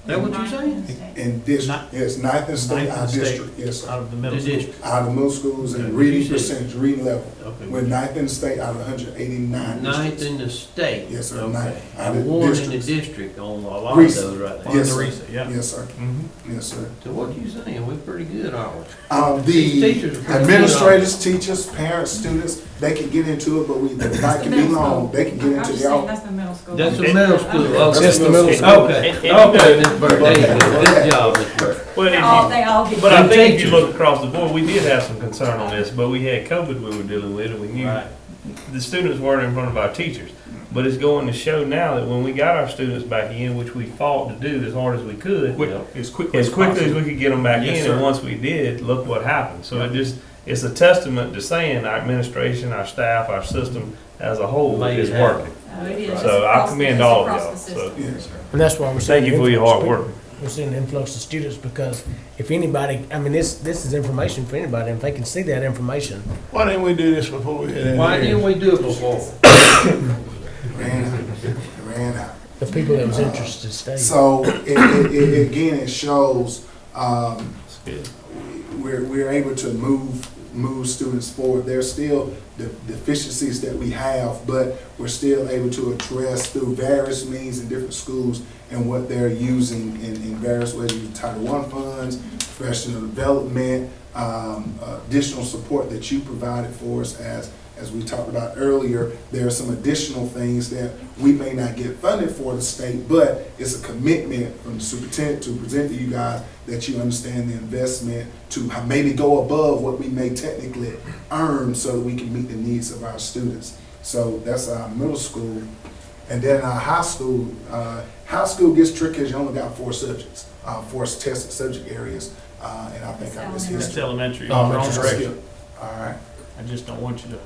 Speaker 4: That what you're saying?
Speaker 18: In district, yes, 9th in state, our district, yes, sir.
Speaker 1: Out of the middle
Speaker 4: The
Speaker 1: school.
Speaker 4: district.
Speaker 18: Out of the middle schools and
Speaker 4: Okay,
Speaker 18: reading
Speaker 4: you said-
Speaker 18: percentage, reading level.
Speaker 4: Okay.
Speaker 18: We're 9th in the state out of 189
Speaker 4: Ninth
Speaker 18: districts.
Speaker 4: in the state.
Speaker 18: Yes, sir,
Speaker 4: Okay.
Speaker 18: ninth. Out
Speaker 4: And
Speaker 18: of
Speaker 4: one in the
Speaker 18: districts.
Speaker 4: district on a lot
Speaker 18: RESA.
Speaker 4: of those right there.
Speaker 18: Yes,
Speaker 1: the
Speaker 18: sir.
Speaker 1: RESA, yeah.
Speaker 18: Yes, sir.
Speaker 1: Mhm.
Speaker 18: Yes, sir.
Speaker 4: So what you saying? We're pretty good, aren't we?
Speaker 18: The
Speaker 4: These teachers are pretty
Speaker 18: administrators, teachers, parents, students, they can get into it, but the night can be long. They can get into the all.
Speaker 2: That's the middle school.
Speaker 4: That's the middle school. Okay.
Speaker 1: That's the middle school.
Speaker 4: Okay, okay, Ms. Burke, there you go. Good job, Ms. Burke.
Speaker 7: Well, if
Speaker 2: They
Speaker 7: you-
Speaker 2: all get.
Speaker 7: but I think if you look across the board, we did have some concern on this, but we had COVID we were dealing with, and we knew
Speaker 4: Right.
Speaker 7: the students weren't in front of our teachers. But it's going to show now that when we got our students back in, which we fought to do as hard as we could,
Speaker 3: As quickly
Speaker 7: as quickly as
Speaker 3: possible.
Speaker 7: we could get them back
Speaker 4: Yes,
Speaker 7: in,
Speaker 4: sir.
Speaker 7: and once we did, look what happened. So it's a testament to saying our administration, our staff, our system as a whole
Speaker 4: Made it
Speaker 7: is
Speaker 4: happen.
Speaker 7: working.
Speaker 2: Oh, it is.
Speaker 7: So I commend all of y'all. So
Speaker 18: Yes, sir.
Speaker 1: And that's why we're seeing.
Speaker 7: thank you for your hard work.
Speaker 1: We're seeing an influx of students because if anybody, I mean, this is information for anybody, and if they can see that information.
Speaker 5: Why didn't we do this before we had
Speaker 4: Why didn't we do it before?
Speaker 18: Ran out.
Speaker 1: The people that was interested stayed.
Speaker 18: So again, it shows
Speaker 7: It's good.
Speaker 18: we're able to move students forward. There's still the deficiencies that we have, but we're still able to address through various means in different schools and what they're using in various ways, using Title I funds, professional development, additional support that you provided for us as we talked about earlier. There are some additional things that we may not get funded for the state, but it's a commitment from the superintendent to present to you guys that you understand the investment to maybe go above what we may technically earn so that we can meet the needs of our students. So that's our middle school. And then our high school gets tricky because you only got 4 subjects, 4 tested subject areas. And I think I missed
Speaker 3: That's
Speaker 18: history.
Speaker 3: elementary.
Speaker 1: Elementary.
Speaker 3: Wrong direction.
Speaker 18: All right.
Speaker 3: I just don't want you to,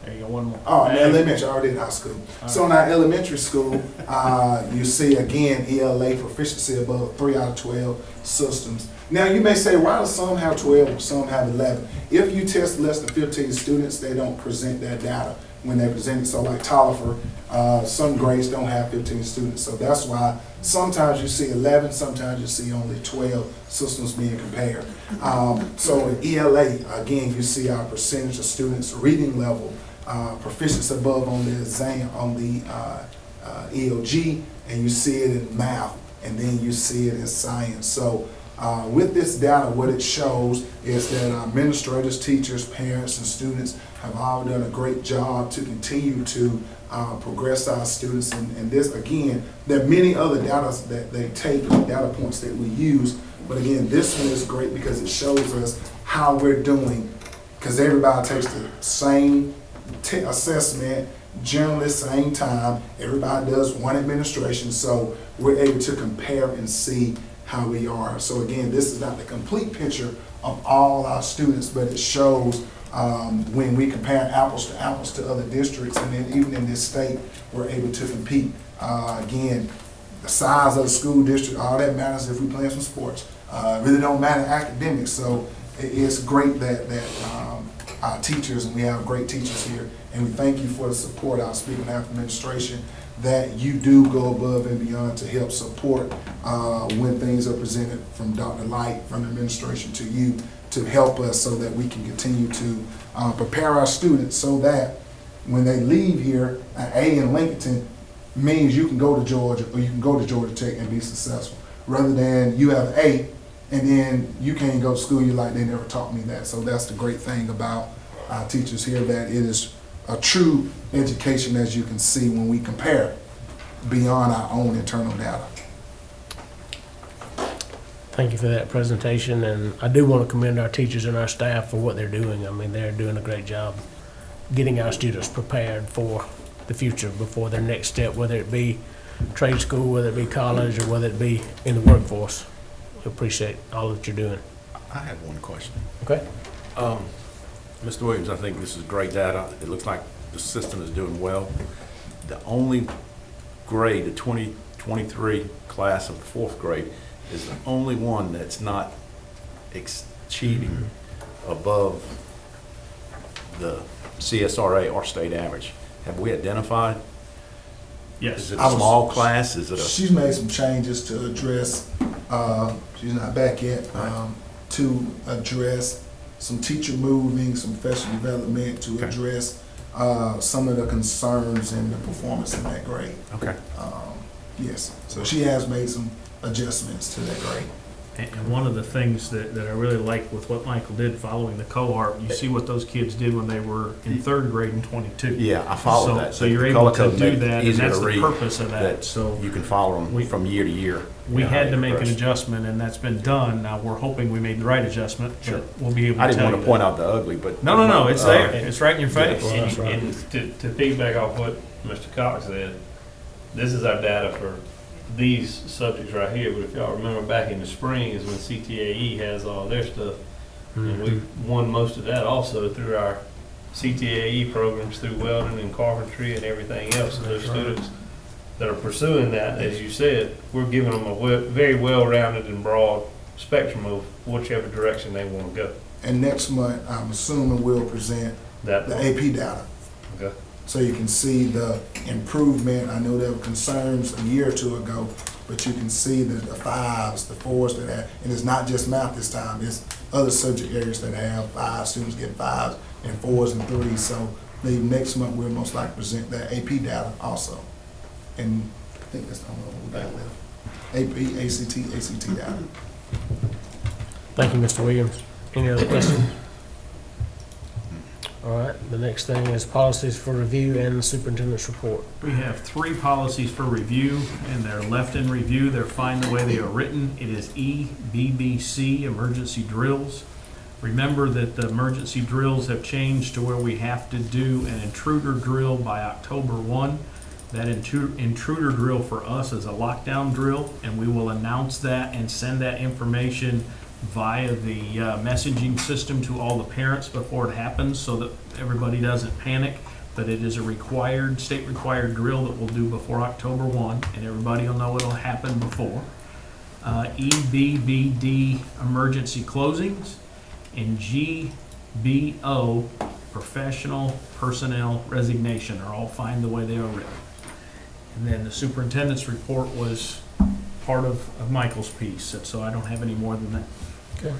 Speaker 3: there you go, one more.
Speaker 18: Oh, in elementary, I already did high school. So in our elementary school, you see again ELA proficiency above 3 out of 12 systems. Now, you may say, why do some have 12, some have 11? If you test less than 15 students, they don't present that data when they present it. So like Tolliver, some grades don't have 15 students. So that's why sometimes you see 11, sometimes you see only 12 systems being compared. So in ELA, again, you see our percentage of students reading level, proficiency above on the exam, on the EOG, and you see it in math, and then you see it in science. So with this data, what it shows is that administrators, teachers, parents, and students have all done a great job to continue to progress our students. And this, again, there are many other data that they take, data points that we use. But again, this one is great because it shows us how we're doing, because everybody takes the same assessment, generally same time. Everybody does one administration, so we're able to compare and see how we are. So again, this is not the complete picture of all our students, but it shows when we compare apples to other districts, and then even in this state, we're able to compete. Again, the size of the school district, all that matters if we play some sports. It really don't matter academics, so it's great that our teachers, and we have great teachers here, and we thank you for the support. I'll speak on behalf of administration, that you do go above and beyond to help support when things are presented from Dr. Light, from the administration to you, to help us so that we can continue to prepare our students so that when they leave here, an A in Lincoln means you can go to Georgia, or you can go to Georgia Tech and be successful, rather than you have an A and then you can't go to school. You're like, they never taught me that. So that's the great thing about our teachers here, that it is a true education, as you can see when we compare beyond our own internal data.
Speaker 1: Thank you for that presentation, and I do want to commend our teachers and our staff for what they're doing. I mean, they're doing a great job getting our students prepared for the future, before their next step, whether it be trade school, whether it be college, or whether it be in the workforce. We appreciate all that you're doing.
Speaker 16: I have one question.
Speaker 1: Okay.
Speaker 16: Mr. Williams, I think this is great data. It looks like the system is doing well. The only grade, the 2023 class of the fourth grade, is the only one that's not achieving above the CSRA or state average. Have we identified?
Speaker 3: Yes.
Speaker 16: Is it a small class? Is it a?
Speaker 18: She's made some changes to address, she's not back yet, to address some teacher moving, some professional development, to address some of the concerns in the performance in that grade.
Speaker 16: Okay.
Speaker 18: Yes, so she has made some adjustments to that grade.
Speaker 3: And one of the things that I really like with what Michael did following the cohort, you see what those kids did when they were in third grade in 22.
Speaker 16: Yeah, I followed that.
Speaker 3: So you're able to do that, and that's the purpose of that.
Speaker 16: So you can follow them from year to year.
Speaker 3: We had to make an adjustment, and that's been done. Now, we're hoping we made the right adjustment, but we'll be able to tell you.
Speaker 16: I didn't want to point out the ugly, but.
Speaker 3: No, it's there. It's right in your face.
Speaker 7: And to piggyback off what Mr. Cox said, this is our data for these subjects right here, but if y'all remember back in the spring is when CTAE has all their stuff. And we won most of that also through our CTAE programs, through welding and carpentry and everything else. So those students that are pursuing that, as you said, we're giving them a very well-rounded and broad spectrum of whichever direction they want to go.
Speaker 18: And next month, I'm assuming we'll present the AP data.
Speaker 7: Okay.
Speaker 18: So you can see the improvement. I know there were concerns a year or two ago, but you can see the fives, the fours that have, and it's not just math this time, it's other subject areas that have five, students get fives and fours and threes. So maybe next month we'll most likely present that AP data also. And I think that's the only one we got left. AP, ACT data.
Speaker 1: Thank you, Mr. Williams. Any other questions? All right, the next thing is policies for review and the superintendent's report.
Speaker 3: We have 3 policies for review, and they're left in review. They're fine the way they are written. It is EBBC, emergency drills. Remember that the emergency drills have changed to where we have to do an intruder drill by October 1. That intruder drill for us is a lockdown drill, and we will announce that and send that information via the messaging system to all the parents before it happens, so that everybody doesn't panic. But it is a state required drill that we'll do before October 1, and everybody will know it'll happen before. EBBD emergency closings, and GBO professional personnel resignation are all fine the way they are written. And then the superintendent's report was part of Michael's piece, and so I don't have any more than that.
Speaker 1: Okay.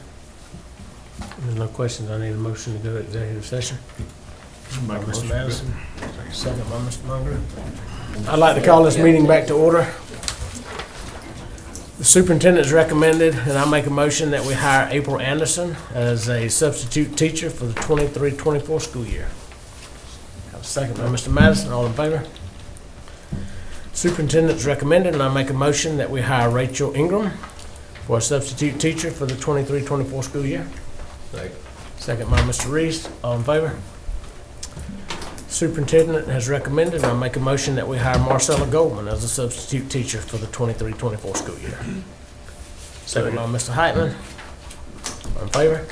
Speaker 1: There's no questions. I need a motion to go to executive session. By Mr. Madison, second by Mr. Munger. I'd like to call this meeting back to order. The superintendent is recommended, and I make a motion that we hire April Anderson as a substitute teacher for the 23-24 school year. Have a second by Mr. Madison. All in favor? Superintendent is recommended, and I make a motion that we hire Rachel Ingram for a substitute teacher for the 23-24 school year. Second by Mr. Reese. All in favor? Superintendent has recommended, and I make a motion that we hire Marcella Goldman as a substitute teacher for the 23-24 school year. Second by Mr. Heitman. All in favor?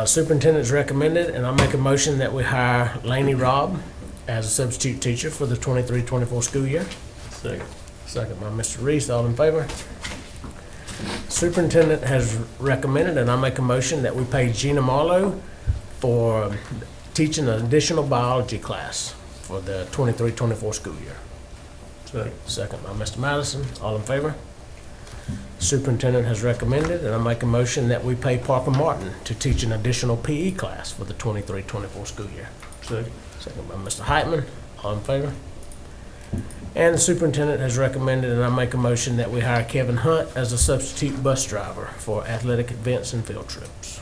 Speaker 1: Superintendent is recommended, and I make a motion that we hire Laney Robb as a substitute teacher for the 23-24 school year. Second by Mr. Reese. All in favor? Superintendent has recommended, and I make a motion that we pay Gina Marlowe for teaching an additional biology class for the 23-24 school year. Second by Mr. Madison. All in favor? Superintendent has recommended, and I make a motion that we pay Parker Martin to teach an additional PE class for the 23-24 school year. Second by Mr. Heitman. All in favor? And the superintendent has recommended, and I make a motion that we hire Kevin Hunt as a substitute bus driver for athletic events and field trips.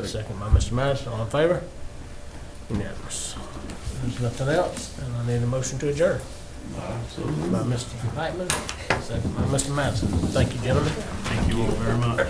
Speaker 1: Second by Mr. Madison. All in favor? Unanimous. There's nothing else, and I need a motion to adjourn. By Mr. Heitman, second by Mr. Madison. Thank you, gentlemen.
Speaker 3: Thank you all very much.